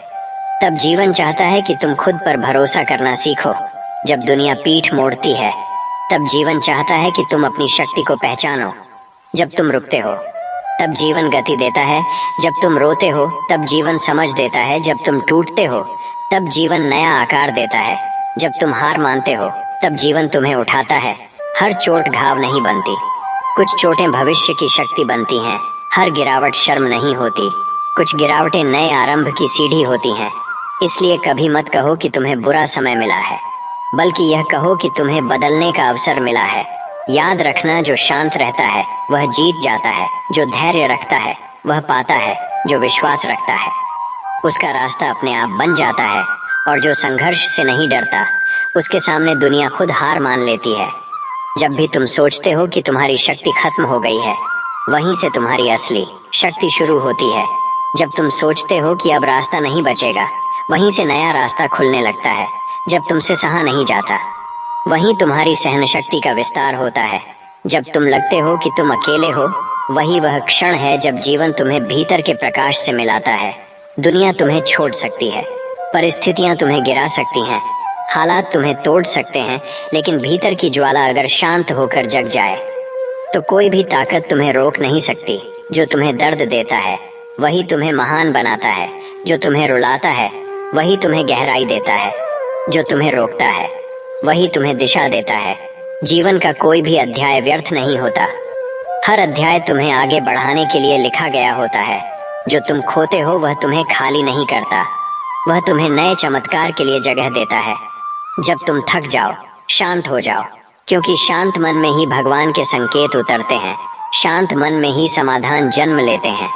S1: तब जीवन चाहता है कि तुम खुद पर भरोसा करना सीखो। जब दुनिया पीठ मोड़ती है तब जीवन चाहता है कि तुम अपनी शक्ति को पहचानो। जब तुम रुकते हो तब जीवन गति देता है, जब तुम रोते हो तब जीवन समझ देता है, जब तुम टूटते हो तब जीवन नया आकार देता है, जब तुम हार मानते हो तब जीवन तुम्हें उठाता है। हर चोट घाव नहीं बनती, कुछ चोटें भविष्य की शक्ति बनती हैं। हर गिरावट शर्म नहीं होती, कुछ गिरावटें नए आरंभ की सीढ़ी होती हैं। इसलिए कभी मत कहो कि तुम्हें बुरा समय मिला है, बल्कि यह कहो कि तुम्हें बदलने का अवसर मिला है। याद रखना, जो शांत रहता है वह जीत जाता है, जो धैर्य रखता है वह पाता है, जो विश्वास रखता है उसका रास्ता अपने आप बन जाता है, और जो संघर्ष से नहीं डरता उसके सामने दुनिया खुद हार मान लेती है। जब भी तुम सोचते हो कि तुम्हारी शक्ति खत्म हो गई है, वहीं से तुम्हारी असली शक्ति शुरू होती है। जब तुम सोचते हो कि अब रास्ता नहीं बचेगा, वहीं से नया रास्ता खुलने लगता है। जब तुमसे सहा नहीं जाता, वहीं तुम्हारी सहन शक्ति का विस्तार होता है। जब तुम लगते हो कि तुम अकेले हो, वही वह क्षण है जब जीवन तुम्हें भीतर के प्रकाश से मिलाता है। दुनिया तुम्हें छोड़ सकती है, परिस्थितियां तुम्हें गिरा सकती हैं, हालात तुम्हें तोड़ सकते हैं, लेकिन भीतर की ज्वाला अगर शांत होकर जग जाए तो कोई भी ताकत तुम्हें रोक नहीं सकती। जो तुम्हें दर्द देता है वही तुम्हें महान बनाता है, जो तुम्हें रुलाता है वही तुम्हें गहराई देता है, जो तुम्हें रोकता है वही तुम्हें दिशा देता है। जीवन का कोई भी अध्याय व्यर्थ नहीं होता, हर अध्याय तुम्हें आगे बढ़ाने के लिए लिखा गया होता है। जो तुम खोते हो वह तुम्हें खाली नहीं करता, वह तुम्हें नए चमत्कार के लिए जगह देता है। जब तुम थक जाओ, शांत हो जाओ, क्योंकि शांत मन में ही भगवान के संकेत उतरते हैं, शांत मन में ही समाधान जन्म लेते हैं।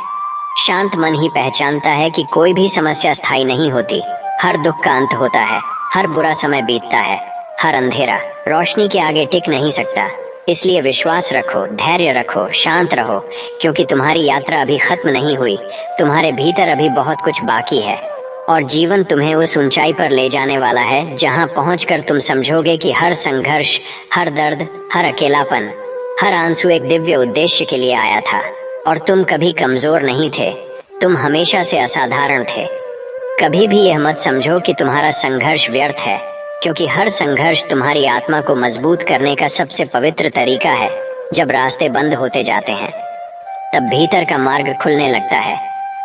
S1: शांत मन ही पहचानता है कि कोई भी समस्या स्थायी नहीं होती, हर दुख का अंत होता है, हर बुरा समय बीतता है, हर अंधेरा रोशनी के आगे टिक नहीं सकता। इसलिए विश्वास रखो, धैर्य रखो, शांत रहो, क्योंकि तुम्हारी यात्रा अभी खत्म नहीं हुई, तुम्हारे भीतर अभी बहुत कुछ बाकी है, और जीवन तुम्हें उस ऊंचाई पर ले जाने वाला है जहां पहुंचकर तुम समझोगे कि हर संघर्ष, हर दर्द, हर अकेलापन, हर आंसू एक दिव्य उद्देश्य के लिए आया था। और तुम कभी कमजोर नहीं थे, तुम हमेशा से असाधारण थे। कभी भी यह मत समझो कि तुम्हारा संघर्ष व्यर्थ है, क्योंकि हर संघर्ष तुम्हारी आत्मा को मजबूत करने का सबसे पवित्र तरीका है। जब रास्ते बंद होते जाते हैं तब भीतर का मार्ग खुलने लगता है।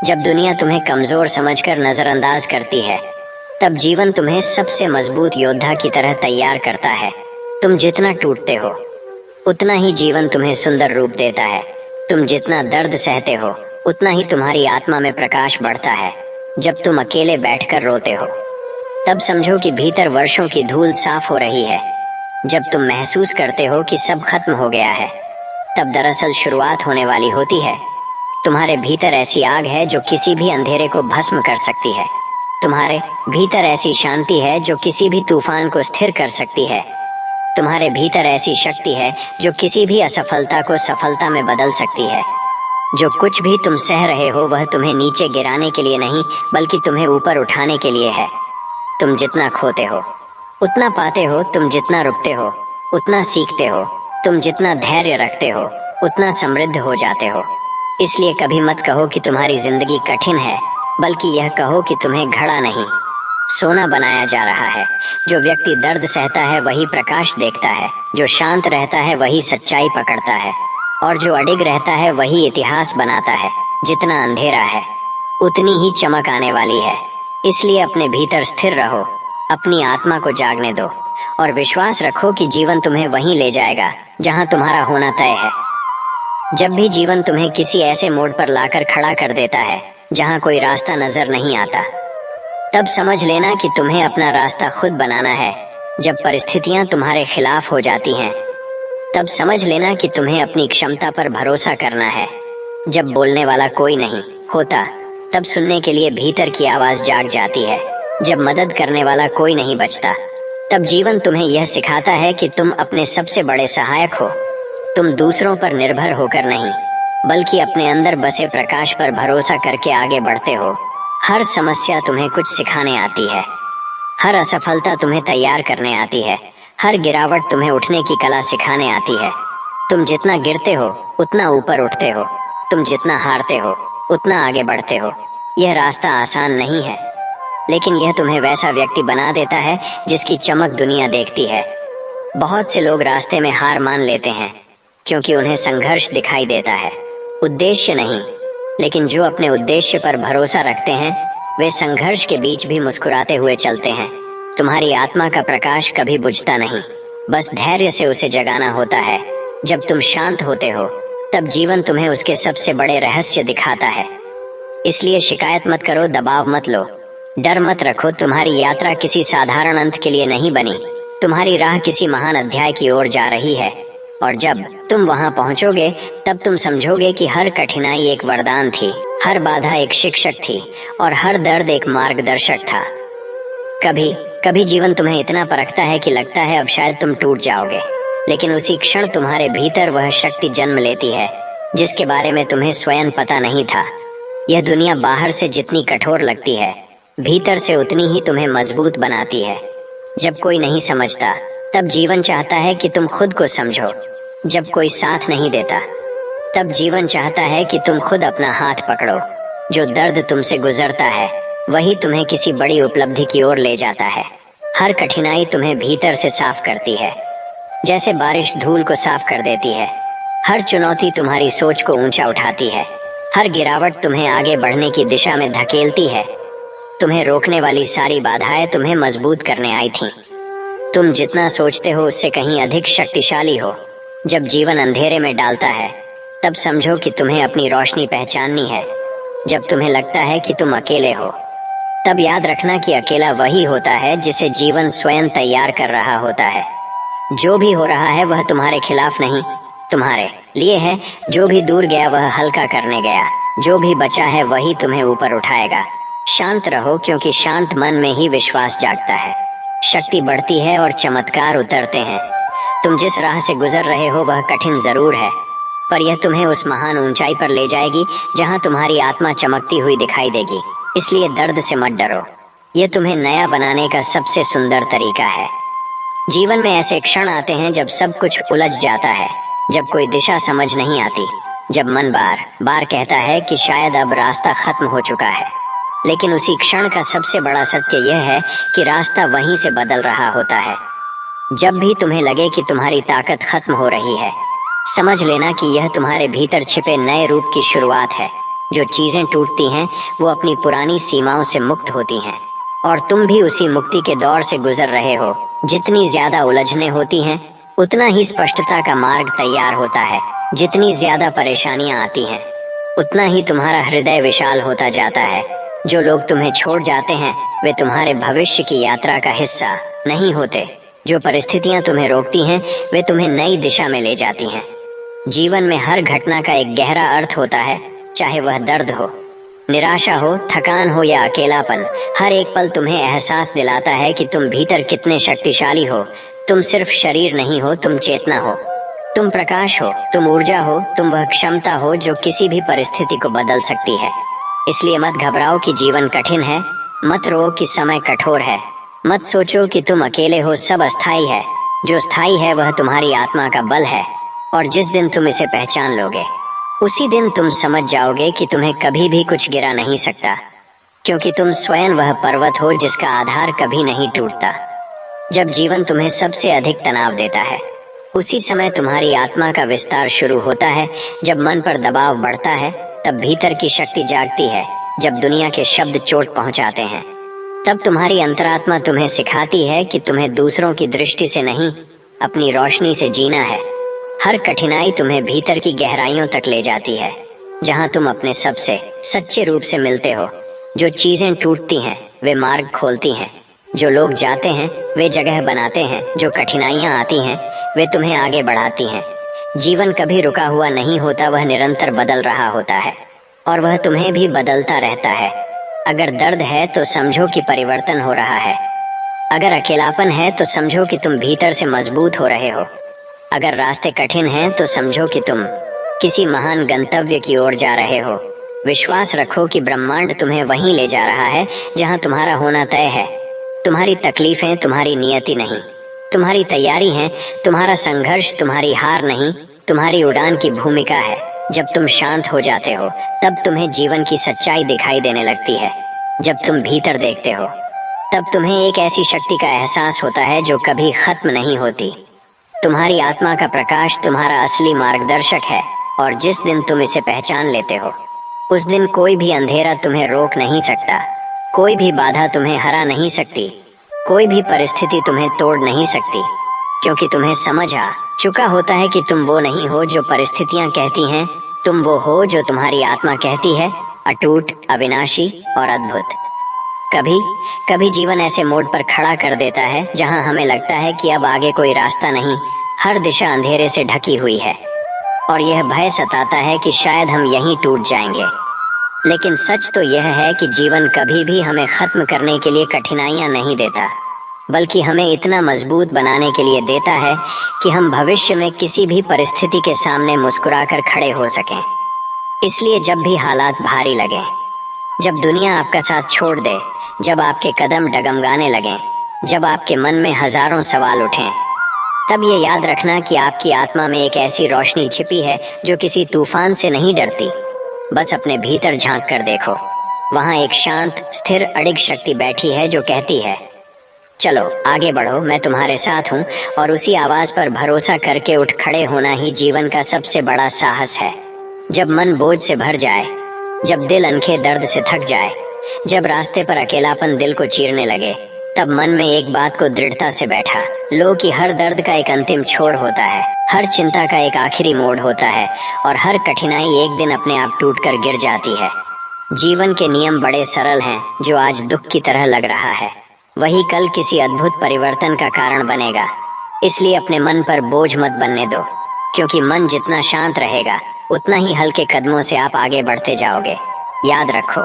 S1: जब दुनिया तुम्हें कमजोर समझकर नजरअंदाज करती है तब जीवन तुम्हें सबसे मजबूत योद्धा की तरह तैयार करता है। तुम जितना टूटते हो उतना ही जीवन तुम्हें सुंदर रूप देता है। तुम जितना दर्द सहते हो उतना ही तुम्हारी आत्मा में प्रकाश बढ़ता है। जब तुम अकेले बैठकर रोते हो तब समझो कि भीतर वर्षों की धूल साफ हो रही है। जब तुम महसूस करते हो कि सब खत्म हो गया है तब दरअसल शुरुआत होने वाली होती है। तुम्हारे भीतर ऐसी आग है जो किसी भी अंधेरे को भस्म कर सकती है। तुम्हारे भीतर ऐसी शांति है जो किसी भी तूफान को स्थिर कर सकती है। तुम्हारे भीतर ऐसी शक्ति है जो किसी भी असफलता को सफलता में बदल सकती है। जो कुछ भी तुम सह रहे हो वह तुम्हें नीचे गिराने के लिए नहीं बल्कि तुम्हें ऊपर उठाने के लिए है। तुम जितना खोते हो उतना पाते हो। तुम जितना रुकते हो उतना सीखते हो। तुम जितना धैर्य रखते हो उतना समृद्ध हो जाते हो। इसलिए कभी मत कहो कि तुम्हारी जिंदगी कठिन है, बल्कि यह कहो कि तुम्हें घड़ा नहीं सोना बनाया जा रहा है। जो व्यक्ति दर्द सहता है वही प्रकाश देखता है। जो शांत रहता है वही सच्चाई पकड़ता है और जो अडिग रहता है वही इतिहास बनाता है। जितना अंधेरा है उतनी ही चमक आने वाली है। इसलिए अपने भीतर स्थिर रहो, अपनी आत्मा को जागने दो और विश्वास रखो कि जीवन तुम्हें वहीं ले जाएगा जहां तुम्हारा होना तय है। जब भी जीवन तुम्हें किसी ऐसे मोड़ पर लाकर खड़ा कर देता है जहां कोई रास्ता नजर नहीं आता, तब समझ लेना कि तुम्हें अपना रास्ता खुद बनाना है। जब परिस्थितियां तुम्हारे खिलाफ हो जाती हैं तब समझ लेना कि तुम्हें अपनी क्षमता पर भरोसा करना है। जब बोलने वाला कोई नहीं होता तब सुनने के लिए भीतर की आवाज जाग जाती है। जब मदद करने वाला कोई नहीं बचता तब जीवन तुम्हें यह सिखाता है कि तुम अपने सबसे बड़े सहायक हो। तुम दूसरों पर निर्भर होकर नहीं बल्कि अपने अंदर बसे प्रकाश पर भरोसा करके आगे बढ़ते हो। हर समस्या तुम्हें कुछ सिखाने आती है। हर असफलता तुम्हें तैयार करने आती है। हर गिरावट तुम्हें उठने की कला सिखाने आती है। तुम जितना गिरते हो उतना ऊपर उठते हो। तुम जितना हारते हो उतना आगे बढ़ते हो। यह रास्ता आसान नहीं है, लेकिन यह तुम्हें वैसा व्यक्ति बना देता है जिसकी चमक दुनिया देखती है। बहुत से लोग रास्ते में हार मान लेते हैं क्योंकि उन्हें संघर्ष दिखाई देता है, उद्देश्य नहीं। लेकिन जो अपने उद्देश्य पर भरोसा रखते हैं वे संघर्ष के बीच भी मुस्कुराते हुए चलते हैं। तुम्हारी आत्मा का प्रकाश कभी बुझता नहीं, बस धैर्य से उसे जगाना होता है। जब तुम शांत होते हो तब जीवन तुम्हें उसके सबसे बड़े रहस्य दिखाता है। इसलिए शिकायत मत करो, दबाव मत लो, डर मत रखो। तुम्हारी यात्रा किसी साधारण अंत के लिए नहीं बनी। तुम्हारी राह किसी महान अध्याय की ओर जा रही है और जब तुम वहां पहुंचोगे तब तुम समझोगे कि हर कठिनाई एक वरदान थी, हर बाधा एक शिक्षक थी और हर दर्द एक मार्गदर्शक था। कभी कभी जीवन तुम्हें इतना परखता है कि लगता है अब शायद तुम टूट जाओगे, लेकिन उसी क्षण तुम्हारे भीतर वह शक्ति जन्म लेती है जिसके बारे में तुम्हें स्वयं पता नहीं था। यह दुनिया बाहर से जितनी कठोर लगती है भीतर से उतनी ही तुम्हें मजबूत बनाती है। जब कोई नहीं समझता तब जीवन चाहता है कि तुम खुद को समझो। जब कोई साथ नहीं देता तब जीवन चाहता है कि तुम खुद अपना हाथ पकड़ो। जो दर्द तुमसे गुजरता है वही तुम्हें किसी बड़ी उपलब्धि की ओर ले जाता है। हर कठिनाई तुम्हें भीतर से साफ करती है, जैसे बारिश धूल को साफ कर देती है। हर चुनौती तुम्हारी सोच को ऊंचा उठाती है। हर गिरावट तुम्हें आगे बढ़ने की दिशा में धकेलती है। तुम्हें रोकने वाली सारी बाधाएं तुम्हें मजबूत करने आई थीं। तुम जितना सोचते हो उससे कहीं अधिक शक्तिशाली हो। जब जीवन अंधेरे में डालता है तब समझो कि तुम्हें अपनी रोशनी पहचाननी है। जब तुम्हें लगता है कि तुम अकेले हो तब याद रखना कि अकेला वही होता है जिसे जीवन स्वयं तैयार कर रहा होता है। जो भी हो रहा है वह तुम्हारे खिलाफ नहीं, तुम्हारे लिए है। जो भी दूर गया वह हल्का करने गया, जो भी बचा है वही तुम्हें ऊपर उठाएगा। शांत रहो, क्योंकि शांत मन में ही विश्वास जागता है, शक्ति बढ़ती है और चमत्कार उतरते हैं। तुम जिस राह से गुजर रहे हो वह कठिन जरूर है, पर यह तुम्हें उस महान ऊंचाई पर ले जाएगी जहां तुम्हारी आत्मा चमकती हुई दिखाई देगी। इसलिए दर्द से मत डरो, यह तुम्हें नया बनाने का सबसे सुंदर तरीका है। जीवन में ऐसे क्षण आते हैं जब सब कुछ उलझ जाता है, जब कोई दिशा समझ नहीं आती, जब मन बार बार कहता है कि शायद अब रास्ता खत्म हो चुका है। लेकिन उसी क्षण का सबसे बड़ा सत्य यह है कि रास्ता वहीं से बदल रहा होता है। जब भी तुम्हें लगे कि तुम्हारी ताकत खत्म हो रही है, समझ लेना कि यह तुम्हारे भीतर छिपे नए रूप की शुरुआत है। जो चीजें टूटती हैं वो अपनी पुरानी सीमाओं से मुक्त होती हैं, और तुम भी उसी मुक्ति के दौर से गुजर रहे हो। जितनी ज्यादा उलझनें होती हैं, उतना ही स्पष्टता का मार्ग तैयार होता है। जितनी ज्यादा परेशानियां आती हैं, उतना ही तुम्हारा हृदय विशाल होता जाता है। जो लोग तुम्हें छोड़ जाते हैं, वे तुम्हारे भविष्य की यात्रा का हिस्सा नहीं होते। जो परिस्थितियां तुम्हें रोकती हैं, वे तुम्हें नई दिशा में ले जाती हैं। जीवन में हर घटना का एक गहरा अर्थ होता है, चाहे वह दर्द हो, निराशा हो, थकान हो या अकेलापन। हर एक पल तुम्हें एहसास दिलाता है कि तुम भीतर कितने शक्तिशाली हो। तुम सिर्फ शरीर नहीं हो, तुम चेतना हो, तुम प्रकाश हो, तुम ऊर्जा हो, तुम वह क्षमता हो जो किसी भी परिस्थिति को बदल सकती है। इसलिए मत घबराओ कि जीवन कठिन है, मत रो कि समय कठोर है, मत सोचो कि तुम अकेले हो। सब अस्थाई है। जो स्थायी है वह तुम्हारी आत्मा का बल है, और जिस दिन तुम इसे पहचान लोगे, उसी दिन तुम समझ जाओगे कि तुम्हें कभी भी कुछ गिरा नहीं सकता, क्योंकि तुम स्वयं वह पर्वत हो जिसका आधार कभी नहीं टूटता। जब जीवन तुम्हें सबसे अधिक तनाव देता है, उसी समय तुम्हारी आत्मा का विस्तार शुरू होता है। जब मन पर दबाव बढ़ता है, तब भीतर की शक्ति जागती है। जब दुनिया के शब्द चोट पहुंचाते हैं, तब तुम्हारी अंतरात्मा तुम्हें सिखाती है कि तुम्हें दूसरों की दृष्टि से नहीं, अपनी रोशनी से जीना है। हर कठिनाई तुम्हें भीतर की गहराइयों तक ले जाती है, जहां तुम अपने सबसे सच्चे रूप से मिलते हो। जो चीजें टूटती हैं, वे मार्ग खोलती हैं। जो लोग जाते हैं, वे जगह बनाते हैं। जो कठिनाइयां आती हैं, वे तुम्हें आगे बढ़ाती हैं। जीवन कभी रुका हुआ नहीं होता, वह निरंतर बदल रहा होता है, और वह तुम्हें भी बदलता रहता है। अगर दर्द है तो समझो कि परिवर्तन हो रहा है। अगर अकेलापन है तो समझो कि तुम भीतर से मजबूत हो रहे हो। अगर रास्ते कठिन हैं तो समझो कि तुम किसी महान गंतव्य की ओर जा रहे हो। विश्वास रखो कि ब्रह्मांड तुम्हें वहीं ले जा रहा है जहां तुम्हारा होना तय है। तुम्हारी तकलीफें तुम्हारी नियति नहीं, तुम्हारी तैयारी है। तुम्हारा संघर्ष तुम्हारी हार नहीं, तुम्हारी उड़ान की भूमिका है। जब तुम शांत हो जाते हो, तब तुम्हें जीवन की सच्चाई दिखाई देने लगती है। जब तुम भीतर देखते हो, तब तुम्हें एक ऐसी शक्ति का एहसास होता है जो कभी खत्म नहीं होती। तुम्हारी आत्मा का प्रकाश तुम्हारा असली मार्गदर्शक है, और जिस दिन तुम इसे पहचान लेते हो, उस दिन कोई भी अंधेरा तुम्हें रोक नहीं सकता, कोई भी बाधा तुम्हें हरा नहीं सकती, कोई भी परिस्थिति तुम्हें तोड़ नहीं सकती, क्योंकि तुम्हें समझ आ चुका होता है कि तुम वो नहीं हो जो परिस्थितियां कहती हैं। तुम वो हो जो तुम्हारी आत्मा कहती है, अटूट, अविनाशी और अद्भुत। कभी कभी जीवन ऐसे मोड़ पर खड़ा कर देता है जहां हमें लगता है कि अब आगे कोई रास्ता नहीं, हर दिशा अंधेरे से ढकी हुई है, और यह भय सताता है कि शायद हम यहीं टूट जाएंगे। लेकिन सच तो यह है कि जीवन कभी भी हमें खत्म करने के लिए कठिनाइयां नहीं देता, बल्कि हमें इतना मजबूत बनाने के लिए देता है कि हम भविष्य में किसी भी परिस्थिति के सामने मुस्कुराकर खड़े हो सकें। इसलिए जब भी हालात भारी लगे, जब दुनिया आपका साथ छोड़ दे, जब आपके कदम डगमगाने लगें, जब आपके मन में हजारों सवाल उठें, तब ये याद रखना कि आपकी आत्मा में एक ऐसी रोशनी छिपी है जो किसी तूफान से नहीं डरती। बस अपने भीतर झांक कर देखो, वहां एक शांत, स्थिर, अडिग शक्ति बैठी है जो कहती है, चलो आगे बढ़ो, मैं तुम्हारे साथ हूँ। और उसी आवाज पर भरोसा करके उठ खड़े होना ही जीवन का सबसे बड़ा साहस है। जब मन बोझ से भर जाए, जब दिल अनखे दर्द से थक जाए, जब रास्ते पर अकेलापन दिल को चीरने लगे, तब मन में एक बात को दृढ़ता से बैठा लो कि हर दर्द का एक अंतिम छोर होता है, हर चिंता का एक आखिरी मोड़ होता है, और हर कठिनाई एक दिन अपने आप टूटकर गिर जाती है। जीवन के नियम बड़े सरल हैं। जो आज दुख की तरह लग रहा है, वही कल किसी अद्भुत परिवर्तन का कारण बनेगा। इसलिए अपने मन पर बोझ मत बनने दो, क्योंकि मन जितना शांत रहेगा, उतना ही हल्के कदमों से आप आगे बढ़ते जाओगे। याद रखो,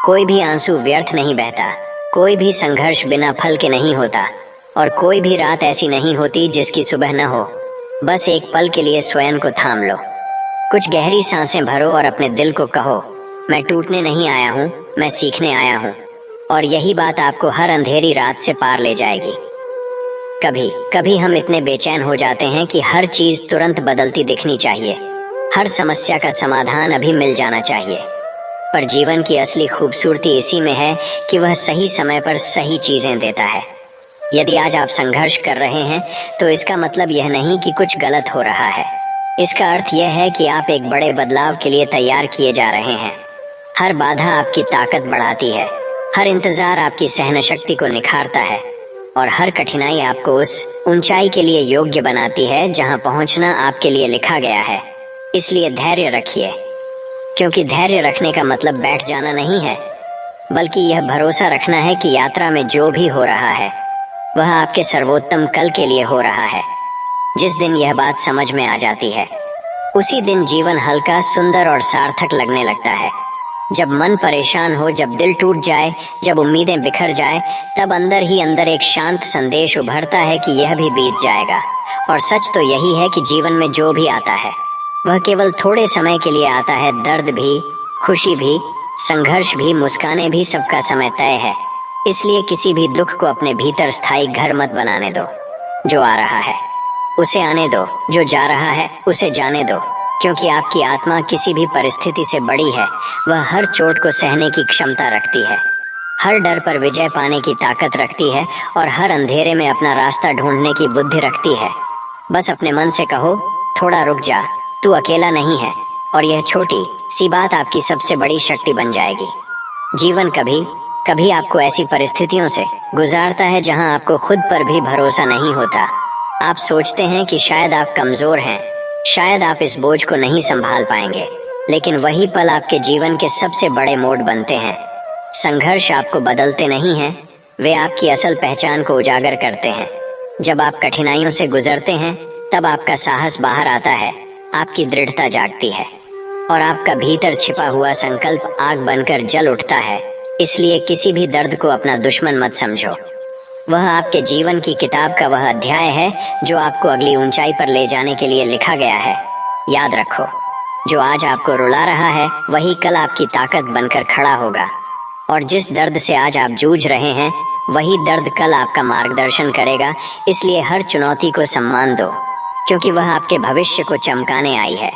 S1: कोई भी आंसू व्यर्थ नहीं बहता, कोई भी संघर्ष बिना फल के नहीं होता, और कोई भी रात ऐसी नहीं होती जिसकी सुबह न हो। बस एक पल के लिए स्वयं को थाम लो, कुछ गहरी सांसें भरो और अपने दिल को कहो, मैं टूटने नहीं आया हूँ, मैं सीखने आया हूँ। और यही बात आपको हर अंधेरी रात से पार ले जाएगी। कभी कभी हम इतने बेचैन हो जाते हैं कि हर चीज तुरंत बदलती दिखनी चाहिए, हर समस्या का समाधान अभी मिल जाना चाहिए। पर जीवन की असली खूबसूरती इसी में है कि वह सही समय पर सही चीजें देता है। यदि आज आप संघर्ष कर रहे हैं तो इसका मतलब यह नहीं कि कुछ गलत हो रहा है। इसका अर्थ यह है कि आप एक बड़े बदलाव के लिए तैयार किए जा रहे हैं। हर बाधा आपकी ताकत बढ़ाती है, हर इंतजार आपकी सहनशक्ति को निखारता है और हर कठिनाई आपको उस ऊंचाई के लिए योग्य बनाती है जहां पहुंचना आपके लिए लिखा गया है। इसलिए धैर्य रखिए, क्योंकि धैर्य रखने का मतलब बैठ जाना नहीं है, बल्कि यह भरोसा रखना है कि यात्रा में जो भी हो रहा है वह आपके सर्वोत्तम कल के लिए हो रहा है। जिस दिन यह बात समझ में आ जाती है उसी दिन जीवन हल्का, सुंदर और सार्थक लगने लगता है। जब मन परेशान हो, जब दिल टूट जाए, जब उम्मीदें बिखर जाए, तब अंदर ही अंदर एक शांत संदेश उभरता है कि यह भी बीत जाएगा। और सच तो यही है कि जीवन में जो भी आता है वह केवल थोड़े समय के लिए आता है। दर्द भी, खुशी भी, संघर्ष भी, मुस्काने भी, सबका समय तय है। इसलिए किसी भी दुख को अपने भीतर स्थायी घर मत बनाने दो। जो आ रहा है उसे आने दो, जो जा रहा है उसे जाने दो, क्योंकि आपकी आत्मा किसी भी परिस्थिति से बड़ी है। वह हर चोट को सहने की क्षमता रखती है, हर डर पर विजय पाने की ताकत रखती है और हर अंधेरे में अपना रास्ता ढूंढने की बुद्धि रखती है। बस अपने मन से कहो, थोड़ा रुक जा, तू अकेला नहीं है। और यह छोटी सी बात आपकी सबसे बड़ी शक्ति बन जाएगी। जीवन कभी कभी आपको ऐसी परिस्थितियों से गुजारता है जहां आपको खुद पर भी भरोसा नहीं होता। आप सोचते हैं कि शायद आप कमजोर हैं, शायद आप इस बोझ को नहीं संभाल पाएंगे, लेकिन वही पल आपके जीवन के सबसे बड़े मोड़ बनते हैं। संघर्ष आपको बदलते नहीं हैं, वे आपकी असल पहचान को उजागर करते हैं। जब आप कठिनाइयों से गुजरते हैं तब आपका साहस बाहर आता है, आपकी दृढ़ता जागती है और आपका भीतर छिपा हुआ संकल्प आग बनकर जल उठता है। इसलिए किसी भी दर्द को अपना दुश्मन मत समझो। वह आपके जीवन की किताब का वह अध्याय है जो आपको अगली ऊंचाई पर ले जाने के लिए लिखा गया है। याद रखो, जो आज आपको रुला रहा है वही कल आपकी ताकत बनकर खड़ा होगा। और जिस दर्द से आज आप जूझ रहे हैं वही दर्द कल आपका मार्गदर्शन करेगा। इसलिए हर चुनौती को सम्मान दो, क्योंकि वह आपके भविष्य को चमकाने आई है।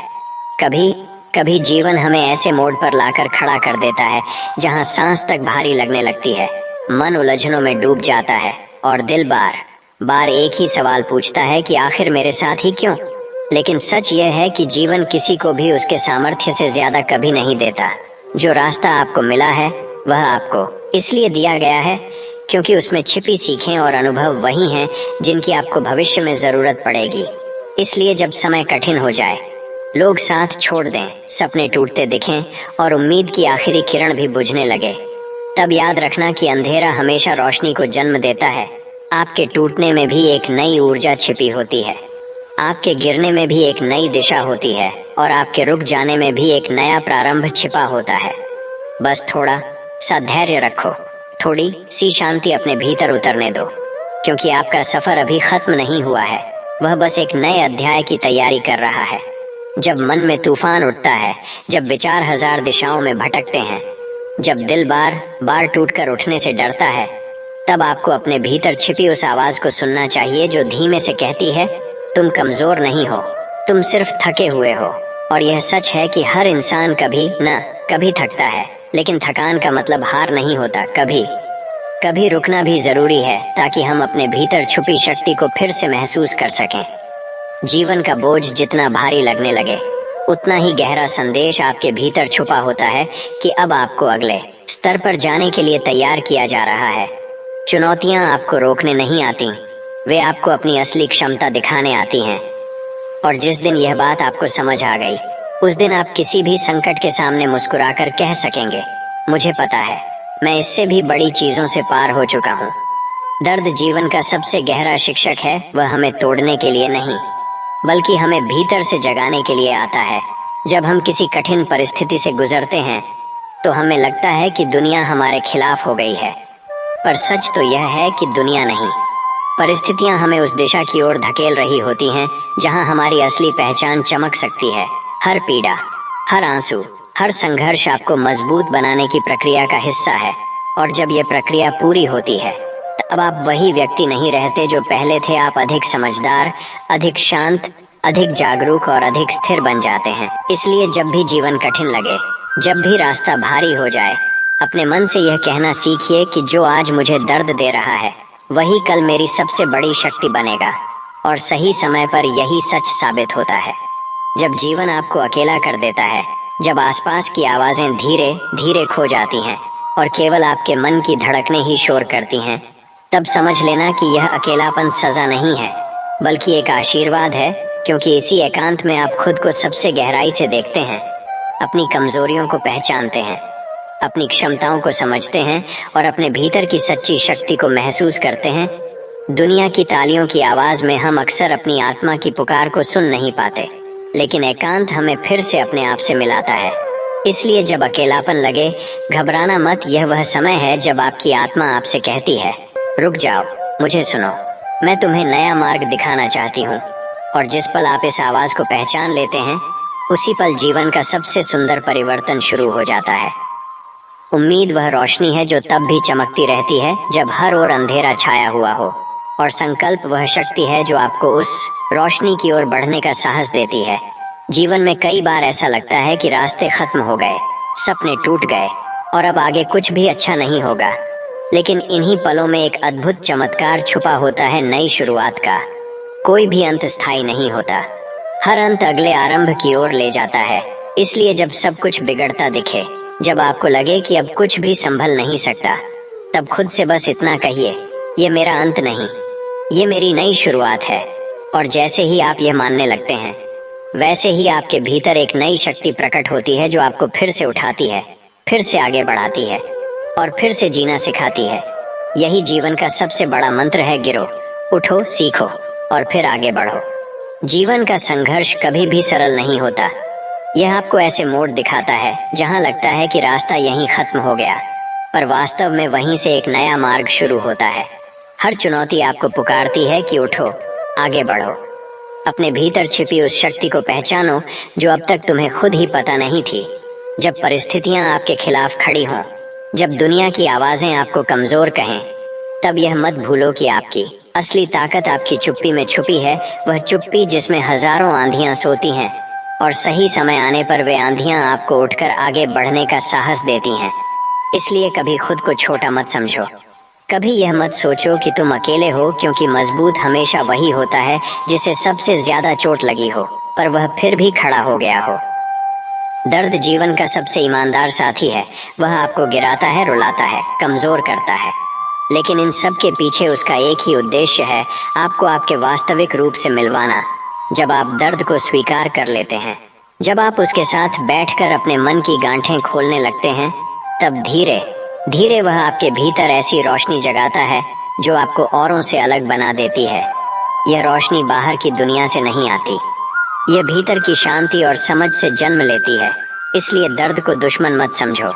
S1: कभी कभी जीवन हमें ऐसे मोड़ पर लाकर खड़ा कर देता है जहां सांस तक भारी लगने लगती है, मन उलझनों में डूब जाता है और दिल बार बार एक ही सवाल पूछता है कि आखिर मेरे साथ ही क्यों। लेकिन सच यह है कि जीवन किसी को भी उसके सामर्थ्य से ज्यादा कभी नहीं देता। जो रास्ता आपको मिला है वह आपको इसलिए दिया गया है क्योंकि उसमें छिपी सीखें और अनुभव वही हैं जिनकी आपको भविष्य में जरूरत पड़ेगी। इसलिए जब समय कठिन हो जाए, लोग साथ छोड़ दें, सपने टूटते दिखें और उम्मीद की आखिरी किरण भी बुझने लगे, तब याद रखना कि अंधेरा हमेशा रोशनी को जन्म देता है। आपके टूटने में भी एक नई ऊर्जा छिपी होती है, आपके गिरने में भी एक नई दिशा होती है और आपके रुक जाने में भी एक नया प्रारंभ छिपा होता है। बस थोड़ा सा धैर्य रखो, थोड़ी सी शांति अपने भीतर उतरने दो, क्योंकि आपका सफर अभी खत्म नहीं हुआ है, वह बस एक नए अध्याय की तैयारी कर रहा है। जब मन में तूफान उठता है, जब विचार हजार दिशाओं में भटकते हैं, जब दिल बार बार टूटकर उठने से डरता है, तब आपको अपने भीतर छिपी उस आवाज को सुनना चाहिए जो धीमे से कहती है, तुम कमजोर नहीं हो, तुम सिर्फ थके हुए हो। और यह सच है कि हर इंसान कभी न कभी थकता है, लेकिन थकान का मतलब हार नहीं होता। कभी कभी रुकना भी जरूरी है ताकि हम अपने भीतर छुपी शक्ति को फिर से महसूस कर सकें। जीवन का बोझ जितना भारी लगने लगे, उतना ही गहरा संदेश आपके भीतर छुपा होता है कि अब आपको अगले स्तर पर जाने के लिए तैयार किया जा रहा है। चुनौतियां आपको रोकने नहीं आती, वे आपको अपनी असली क्षमता दिखाने आती हैं। और जिस दिन यह बात आपको समझ आ गई, उस दिन आप किसी भी संकट के सामने मुस्कुराकर कह सकेंगे, मुझे पता है, मैं इससे भी बड़ी चीजों से पार हो चुका हूँ। दर्द जीवन का सबसे गहरा शिक्षक है, वह हमें तोड़ने के लिए नहीं, बल्कि हमें भीतर से जगाने के लिए आता है। जब हम किसी कठिन परिस्थिति से गुजरते हैं तो हमें लगता है कि दुनिया हमारे खिलाफ हो गई है, पर सच तो यह है कि दुनिया नहीं, परिस्थितियां हमें उस दिशा की ओर धकेल रही होती हैं जहां हमारी असली पहचान चमक सकती है। हर पीड़ा, हर आंसू, हर संघर्ष आपको मजबूत बनाने की प्रक्रिया का हिस्सा है। और जब यह प्रक्रिया पूरी होती है तब आप वही व्यक्ति नहीं रहते जो पहले थे। आप अधिक समझदार, अधिक शांत, अधिक जागरूक और अधिक स्थिर बन जाते हैं। इसलिए जब भी जीवन कठिन लगे, जब भी रास्ता भारी हो जाए, अपने मन से यह कहना सीखिए कि जो आज मुझे दर्द दे रहा है वही कल मेरी सबसे बड़ी शक्ति बनेगा। और सही समय पर यही सच साबित होता है। जब जीवन आपको अकेला कर देता है, जब आसपास की आवाजें धीरे धीरे खो जाती हैं और केवल आपके मन की धड़कनें ही शोर करती हैं, तब समझ लेना कि यह अकेलापन सजा नहीं है, बल्कि एक आशीर्वाद है। क्योंकि इसी एकांत में आप खुद को सबसे गहराई से देखते हैं, अपनी कमजोरियों को पहचानते हैं, अपनी क्षमताओं को समझते हैं और अपने भीतर की सच्ची शक्ति को महसूस करते हैं। दुनिया की तालियों की आवाज में हम अक्सर अपनी आत्मा की पुकार को सुन नहीं पाते, लेकिन एकांत हमें फिर से अपने आप से मिलाता है। इसलिए जब अकेलापन लगे, घबराना मत। यह वह समय है जब आपकी आत्मा आपसे कहती है, रुक जाओ, मुझे सुनो, मैं तुम्हें नया मार्ग दिखाना चाहती हूँ। और जिस पल आप इस आवाज को पहचान लेते हैं, उसी पल जीवन का सबसे सुंदर परिवर्तन शुरू हो जाता है। उम्मीद वह रोशनी है जो तब भी चमकती रहती है जब हर ओर अंधेरा छाया हुआ हो, और संकल्प वह शक्ति है जो आपको उस रोशनी की ओर बढ़ने का साहस देती है। जीवन में कई बार ऐसा लगता है कि रास्ते खत्म हो गए, सपने टूट गए और अब आगे कुछ भी अच्छा नहीं होगा। लेकिन इन्हीं पलों में एक अद्भुत चमत्कार छुपा होता है, नई शुरुआत का। कोई भी अंत स्थायी नहीं होता, हर अंत अगले आरंभ की ओर ले जाता है। इसलिए जब सब कुछ बिगड़ता दिखे, जब आपको लगे कि अब कुछ भी संभल नहीं सकता, तब खुद से बस इतना कहिए, ये मेरा अंत नहीं, ये मेरी नई शुरुआत है। और जैसे ही आप यह मानने लगते हैं, वैसे ही आपके भीतर एक नई शक्ति प्रकट होती है जो आपको फिर से उठाती है, फिर से आगे बढ़ाती है और फिर से जीना सिखाती है। यही जीवन का सबसे बड़ा मंत्र है, गिरो, उठो, सीखो और फिर आगे बढ़ो। जीवन का संघर्ष कभी भी सरल नहीं होता। यह आपको ऐसे मोड़ दिखाता है जहां लगता है कि रास्ता यहीं खत्म हो गया, पर वास्तव में वहीं से एक नया मार्ग शुरू होता है। हर चुनौती आपको पुकारती है कि उठो, आगे बढ़ो, अपने भीतर छिपी उस शक्ति को पहचानो जो अब तक तुम्हें खुद ही पता नहीं थी। जब परिस्थितियां आपके खिलाफ खड़ी हों, जब दुनिया की आवाजें आपको कमजोर कहें, तब यह मत भूलो कि आपकी असली ताकत आपकी चुप्पी में छुपी है। वह चुप्पी जिसमें हजारों आंधियां सोती हैं और सही समय आने पर वे आंधियां आपको उठकर आगे बढ़ने का साहस देती हैं। इसलिए कभी खुद को छोटा मत समझो, कभी यह मत सोचो कि तुम अकेले हो, क्योंकि मजबूत हमेशा वही होता है जिसे सबसे ज्यादा चोट लगी हो पर वह फिर भी खड़ा हो गया हो। दर्द जीवन का सबसे ईमानदार साथी है। वह आपको गिराता है, रुलाता है, कमजोर करता है, लेकिन इन सब के पीछे उसका एक ही उद्देश्य है, आपको आपके वास्तविक रूप से मिलवाना। जब आप दर्द को स्वीकार कर लेते हैं, जब आप उसके साथ बैठकर अपने मन की गांठें खोलने लगते हैं, तब धीरे धीरे वह आपके भीतर ऐसी रोशनी जगाता है जो आपको औरों से अलग बना देती है। यह रोशनी बाहर की दुनिया से नहीं आती, यह भीतर की शांति और समझ से जन्म लेती है। इसलिए दर्द को दुश्मन मत समझो,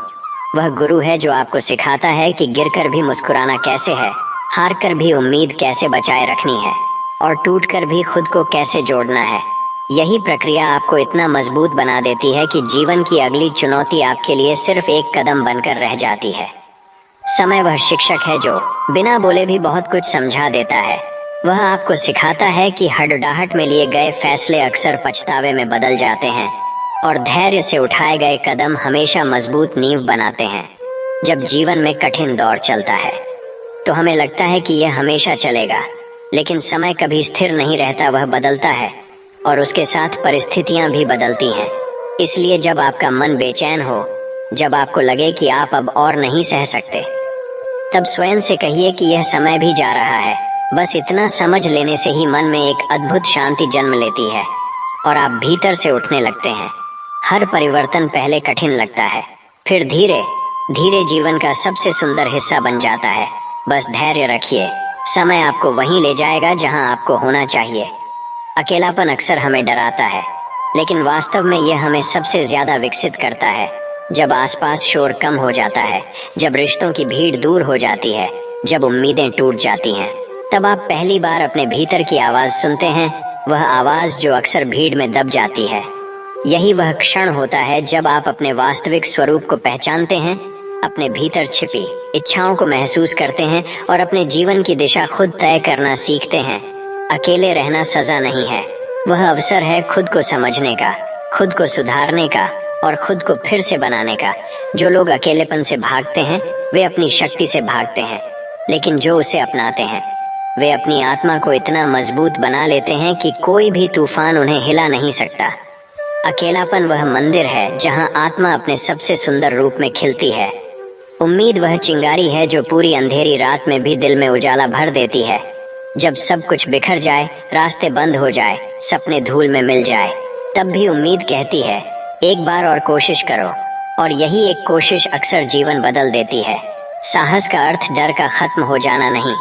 S1: वह गुरु है जो आपको सिखाता है कि गिरकर भी मुस्कुराना कैसे है, हार कर भी उम्मीद कैसे बचाए रखनी है और टूटकर भी खुद को कैसे जोड़ना है। यही प्रक्रिया आपको इतना मजबूत बना देती है कि जीवन की अगली चुनौती आपके लिए सिर्फ एक कदम बनकर रह जाती है। समय वह शिक्षक है जो बिना बोले भी बहुत कुछ समझा देता है। वह आपको सिखाता है कि हड़बड़ाहट में लिए गए फैसले अक्सर पछतावे में बदल जाते हैं और धैर्य से उठाए गए कदम हमेशा मजबूत नींव बनाते हैं। जब जीवन में कठिन दौर चलता है तो हमें लगता है कि यह हमेशा चलेगा, लेकिन समय कभी स्थिर नहीं रहता, वह बदलता है और उसके साथ परिस्थितियां भी बदलती हैं। इसलिए जब आपका मन बेचैन हो, जब आपको लगे कि आप अब और नहीं सह सकते, तब स्वयं से कहिए कि यह समय भी जा रहा है। बस इतना समझ लेने से ही मन में एक अद्भुत शांति जन्म लेती है और आप भीतर से उठने लगते हैं। हर परिवर्तन पहले कठिन लगता है, फिर धीरे धीरे जीवन का सबसे सुंदर हिस्सा बन जाता है। बस धैर्य रखिए, समय आपको वहीं ले जाएगा जहां आपको होना चाहिए। अकेलापन अक्सर हमें डराता है, लेकिन वास्तव में यह हमें सबसे ज्यादा विकसित करता है। जब आसपास शोर कम हो जाता है, जब रिश्तों की भीड़ दूर हो जाती है, जब उम्मीदें टूट जाती हैं, तब आप पहली बार अपने भीतर की आवाज सुनते हैं, वह आवाज जो अक्सर भीड़ में दब जाती है। यही वह क्षण होता है जब आप अपने वास्तविक स्वरूप को पहचानते हैं, अपने भीतर छिपी इच्छाओं को महसूस करते हैं और अपने जीवन की दिशा खुद तय करना सीखते हैं। अकेले रहना सजा नहीं है, वह अवसर है खुद को समझने का, खुद को सुधारने का और खुद को फिर से बनाने का। जो लोग अकेलेपन से भागते हैं वे अपनी शक्ति से भागते हैं, लेकिन जो उसे अपनाते हैं वे अपनी आत्मा को इतना मजबूत बना लेते हैं कि कोई भी तूफान उन्हें हिला नहीं सकता। अकेलापन वह मंदिर है जहां आत्मा अपने सबसे सुंदर रूप में खिलती है। उम्मीद वह चिंगारी है जो पूरी अंधेरी रात में भी दिल में उजाला भर देती है। जब सब कुछ बिखर जाए, रास्ते बंद हो जाए, सपने धूल में मिल जाए, तब भी उम्मीद कहती है एक बार और कोशिश करो। और यही एक कोशिश अक्सर जीवन बदल देती है। साहस का अर्थ डर का खत्म हो जाना नहीं,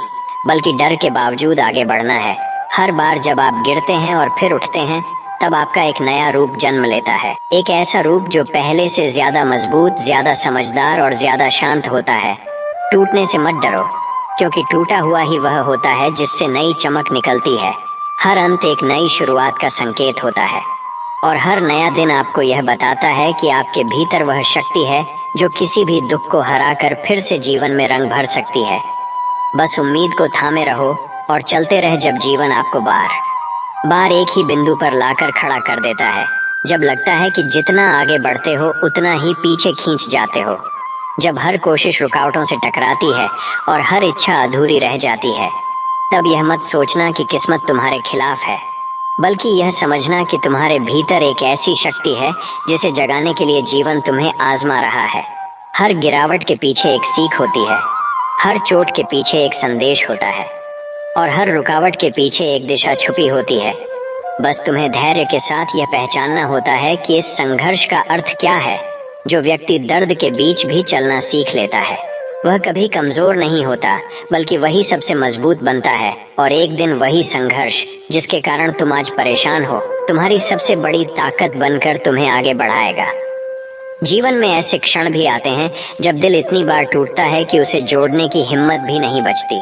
S1: बल्कि डर के बावजूद आगे बढ़ना है। हर बार जब आप गिरते हैं और फिर उठते हैं, तब आपका एक नया रूप जन्म लेता है। एक ऐसा रूप जो पहले से ज्यादा मजबूत, ज्यादा समझदार और ज्यादा शांत होता है। टूटने से मत डरो, क्योंकि टूटा हुआ ही वह होता है जिससे नई चमक निकलती है। हर अंत एक नई शुरुआत का संकेत होता है, और हर नया दिन आपको यह बताता है कि आपके भीतर वह शक्ति है जो किसी भी दुख को हराकर फिर से जीवन में रंग भर सकती है। बस उम्मीद को थामे रहो और चलते रहे। जब जीवन आपको बार बार एक ही बिंदु पर लाकर खड़ा कर देता है, जब लगता है कि जितना आगे बढ़ते हो उतना ही पीछे खींच जाते हो, जब हर कोशिश रुकावटों से टकराती है और हर इच्छा अधूरी रह जाती है, तब यह मत सोचना कि किस्मत तुम्हारे खिलाफ है, बल्कि यह समझना कि तुम्हारे भीतर एक ऐसी शक्ति है जिसे जगाने के लिए जीवन तुम्हें आजमा रहा है। हर गिरावट के पीछे एक सीख होती है, हर चोट के पीछे एक संदेश होता है, और हर रुकावट के पीछे एक दिशा छुपी होती है। बस तुम्हें धैर्य के साथ यह पहचानना होता है कि इस संघर्ष का अर्थ क्या है। जो व्यक्ति दर्द के बीच भी चलना सीख लेता है, वह कभी कमजोर नहीं होता, बल्कि वही सबसे मजबूत बनता है। और एक दिन वही संघर्ष जिसके कारण तुम आज परेशान हो, तुम्हारी सबसे बड़ी ताकत बनकर तुम्हें आगे बढ़ाएगा। जीवन में ऐसे क्षण भी आते हैं जब दिल इतनी बार टूटता है कि उसे जोड़ने की हिम्मत भी नहीं बचती।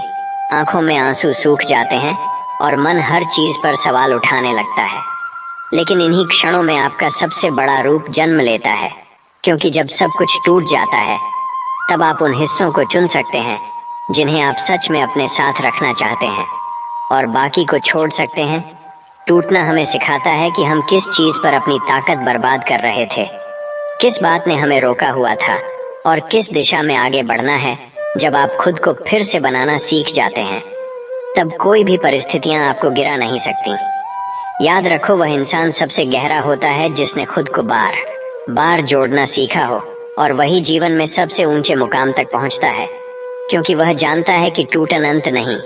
S1: आंखों में आंसू सूख जाते हैं और मन हर चीज पर सवाल उठाने लगता है। लेकिन इन्हीं क्षणों में आपका सबसे बड़ा रूप जन्म लेता है, क्योंकि जब सब कुछ टूट जाता है, तब आप उन हिस्सों को चुन सकते हैं जिन्हें आप सच में अपने साथ रखना चाहते हैं, और बाकी को छोड़ सकते हैं। टूटना हमें सिखाता है कि हम किस चीज पर अपनी ताकत बर्बाद कर रहे थे, किस बात ने हमें रोका हुआ था, और किस दिशा में आगे बढ़ना है। जब आप खुद को फिर से बनाना सीख जाते हैं, तब कोई भी परिस्थितियां आपको गिरा नहीं सकती। याद रखो, वह इंसान सबसे गहरा होता है जिसने खुद को बार बार जोड़ना सीखा हो, और वही जीवन में सबसे ऊंचे मुकाम तक पहुंचता है, क्योंकि वह जानता है कि टूटन अंत नहीं,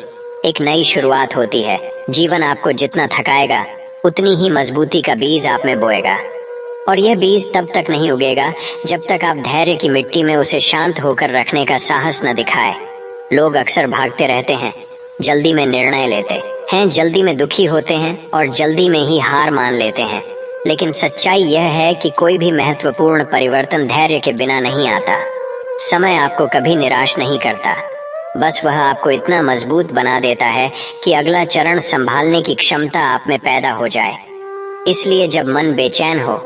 S1: एक नई शुरुआत होती है। जीवन आपको जितना थकाएगा, उतनी ही मजबूती का बीज आप में बोएगा, और यह बीज तब तक नहीं उगेगा जब तक आप धैर्य की मिट्टी में उसे शांत होकर रखने का साहस न दिखाए। लोग अक्सर भागते रहते हैं, जल्दी में निर्णय लेते हैं, जल्दी में दुखी होते हैं और जल्दी में ही हार मान लेते हैं। लेकिन सच्चाई यह है कि कोई भी महत्वपूर्ण परिवर्तन धैर्य के बिना नहीं आता। समय आपको कभी निराश नहीं करता, बस वह आपको इतना मजबूत बना देता है कि अगला चरण संभालने की क्षमता आप में पैदा हो जाए। इसलिए जब मन बेचैन हो,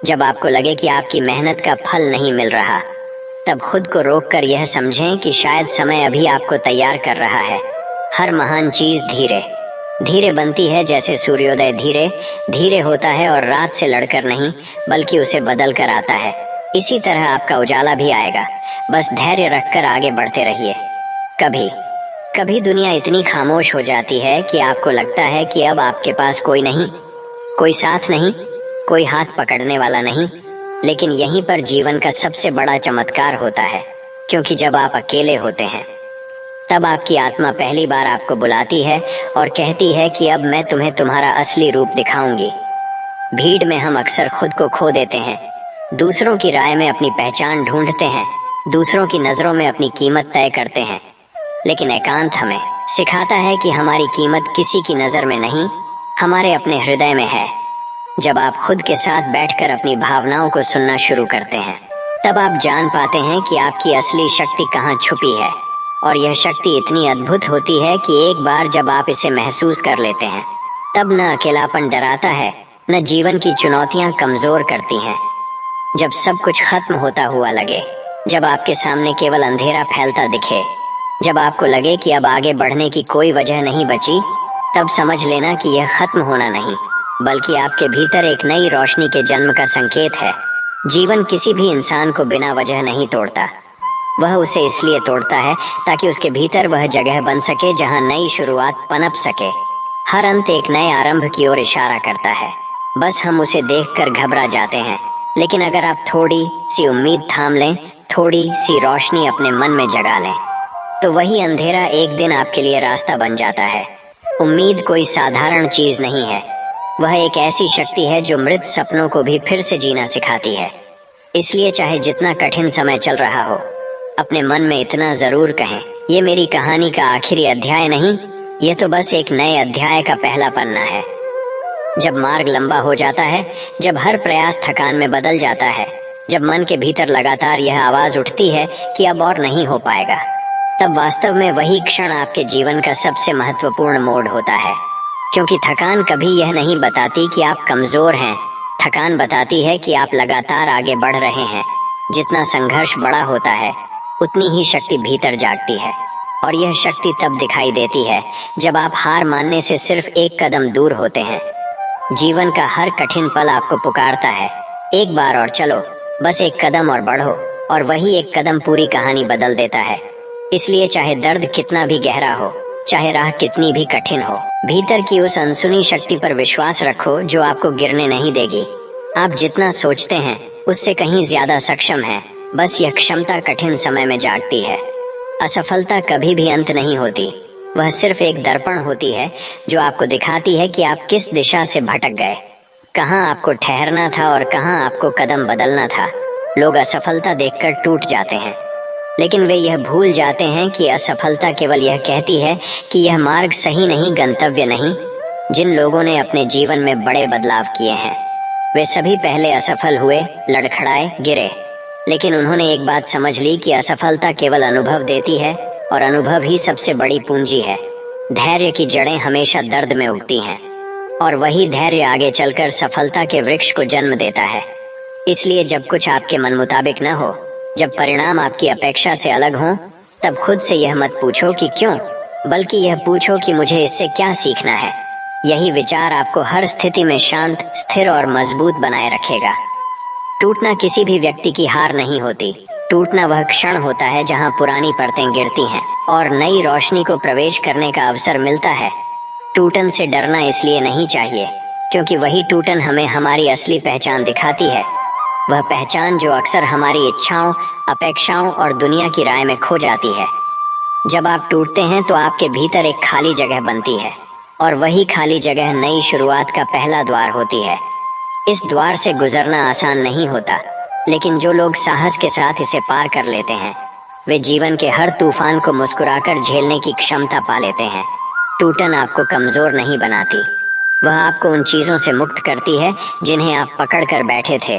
S1: जब आपको लगे कि आपकी मेहनत का फल नहीं मिल रहा, तब खुद को रोककर यह समझें कि शायद समय अभी आपको तैयार कर रहा है। हर महान चीज धीरे धीरे बनती है, जैसे सूर्योदय धीरे धीरे होता है और रात से लड़कर नहीं, बल्कि उसे बदल कर आता है। इसी तरह आपका उजाला भी आएगा, बस धैर्य रखकर आगे बढ़ते रहिए। कभी कभी दुनिया इतनी खामोश हो जाती है कि आपको लगता है कि अब आपके पास कोई नहीं, कोई साथ नहीं, कोई हाथ पकड़ने वाला नहीं। लेकिन यहीं पर जीवन का सबसे बड़ा चमत्कार होता है, क्योंकि जब आप अकेले होते हैं, तब आपकी आत्मा पहली बार आपको बुलाती है और कहती है कि अब मैं तुम्हें तुम्हारा असली रूप दिखाऊंगी। भीड़ में हम अक्सर खुद को खो देते हैं, दूसरों की राय में अपनी पहचान ढूंढते हैं, दूसरों की नजरों में अपनी कीमत तय करते हैं। लेकिन एकांत हमें सिखाता है कि हमारी कीमत किसी की नजर में नहीं, हमारे अपने हृदय में है। जब आप खुद के साथ बैठकर अपनी भावनाओं को सुनना शुरू करते हैं, तब आप जान पाते हैं कि आपकी असली शक्ति कहाँ छुपी है। और यह शक्ति इतनी अद्भुत होती है कि एक बार जब आप इसे महसूस कर लेते हैं, तब न अकेलापन डराता है, न जीवन की चुनौतियां कमजोर करती हैं। जब सब कुछ खत्म होता हुआ लगे, जब आपके सामने केवल अंधेरा फैलता दिखे, जब आपको लगे कि अब आगे बढ़ने की कोई वजह नहीं बची, तब समझ लेना कि यह खत्म होना नहीं, बल्कि आपके भीतर एक नई रोशनी के जन्म का संकेत है। जीवन किसी भी इंसान को बिना वजह नहीं तोड़ता। वह उसे इसलिए तोड़ता है ताकि उसके भीतर वह जगह बन सके जहां नई शुरुआत पनप सके। हर अंत एक नए आरंभ की ओर इशारा करता है। बस हम उसे देखकर घबरा जाते हैं। लेकिन अगर आप थोड़ी सी उम्मीद थाम लें, थोड़ी सी रोशनी अपने मन में जगा लें, तो वही अंधेरा एक दिन आपके लिए रास्ता बन जाता है। उम्मीद कोई साधारण चीज नहीं है। वह एक ऐसी शक्ति है जो मृत सपनों को भी फिर से जीना सिखाती है। इसलिए चाहे जितना कठिन समय चल रहा हो, अपने मन में इतना जरूर कहें, ये मेरी कहानी का आखिरी अध्याय नहीं, ये तो बस एक नए अध्याय का पहला पन्ना है। जब मार्ग लंबा हो जाता है, जब हर प्रयास थकान में बदल जाता है, जब मन के भीतर लगातार यह आवाज उठती है कि अब और नहीं हो पाएगा, तब वास्तव में वही क्षण आपके जीवन का सबसे महत्वपूर्ण मोड़ होता है। क्योंकि थकान कभी यह नहीं बताती कि आप कमजोर हैं, थकान बताती है कि आप लगातार आगे बढ़ रहे हैं। जितना संघर्ष बड़ा होता है, उतनी ही शक्ति भीतर जागती है। और यह शक्ति तब दिखाई देती है जब आप हार मानने से सिर्फ एक कदम दूर होते हैं। जीवन का हर कठिन पल आपको पुकारता है, एक बार और चलो, बस एक कदम और बढ़ो, और वही एक कदम पूरी कहानी बदल देता है। इसलिए चाहे दर्द कितना भी गहरा हो, चाहे राह कितनी भी कठिन हो, भीतर की उस अनसुनी शक्ति पर विश्वास रखो जो आपको गिरने नहीं देगी। आप जितना सोचते हैं उससे कहीं ज्यादा सक्षम हैं। बस यह क्षमता कठिन समय में जागती है। असफलता कभी भी अंत नहीं होती, वह सिर्फ एक दर्पण होती है जो आपको दिखाती है कि आप किस दिशा से भटक गए, कहाँ आपको ठहरना था और कहाँ आपको कदम बदलना था। लोग असफलता देखकर टूट जाते हैं, लेकिन वे यह भूल जाते हैं कि असफलता केवल यह कहती है कि यह मार्ग सही नहीं, गंतव्य नहीं। जिन लोगों ने अपने जीवन में बड़े बदलाव किए हैं, वे सभी पहले असफल हुए, लड़खड़ाए, गिरे, लेकिन उन्होंने एक बात समझ ली कि असफलता केवल अनुभव देती है, और अनुभव ही सबसे बड़ी पूंजी है। धैर्य की जड़ें हमेशा दर्द में उगती हैं, और वही धैर्य आगे चलकर सफलता के वृक्ष को जन्म देता है। इसलिए जब कुछ आपके मन मुताबिक न हो, जब परिणाम आपकी अपेक्षा से अलग हो, तब खुद से यह मत पूछो कि क्यों, बल्कि यह पूछो कि मुझे इससे क्या सीखना है। यही विचार आपको हर स्थिति में शांत, स्थिर और मजबूत बनाए रखेगा। टूटना किसी भी व्यक्ति की हार नहीं होती। टूटना वह क्षण होता है जहां पुरानी परतें गिरती हैं और नई रोशनी को प्रवेश करने का अवसर मिलता है। टूटन से डरना इसलिए नहीं चाहिए क्योंकि वही टूटन हमें हमारी असली पहचान दिखाती है। वह पहचान जो अक्सर हमारी इच्छाओं, अपेक्षाओं और दुनिया की राय में खो जाती है। जब आप टूटते हैं तो आपके भीतर एक खाली जगह बनती है, और वही खाली जगह नई शुरुआत का पहला द्वार होती है। इस द्वार से गुजरना आसान नहीं होता, लेकिन जो लोग साहस के साथ इसे पार कर लेते हैं, वे जीवन के हर तूफान को मुस्कुराकर झेलने की क्षमता पा लेते हैं। टूटन आपको कमजोर नहीं बनाती, वह आपको उन चीजों से मुक्त करती है जिन्हें आप पकड़ कर बैठे थे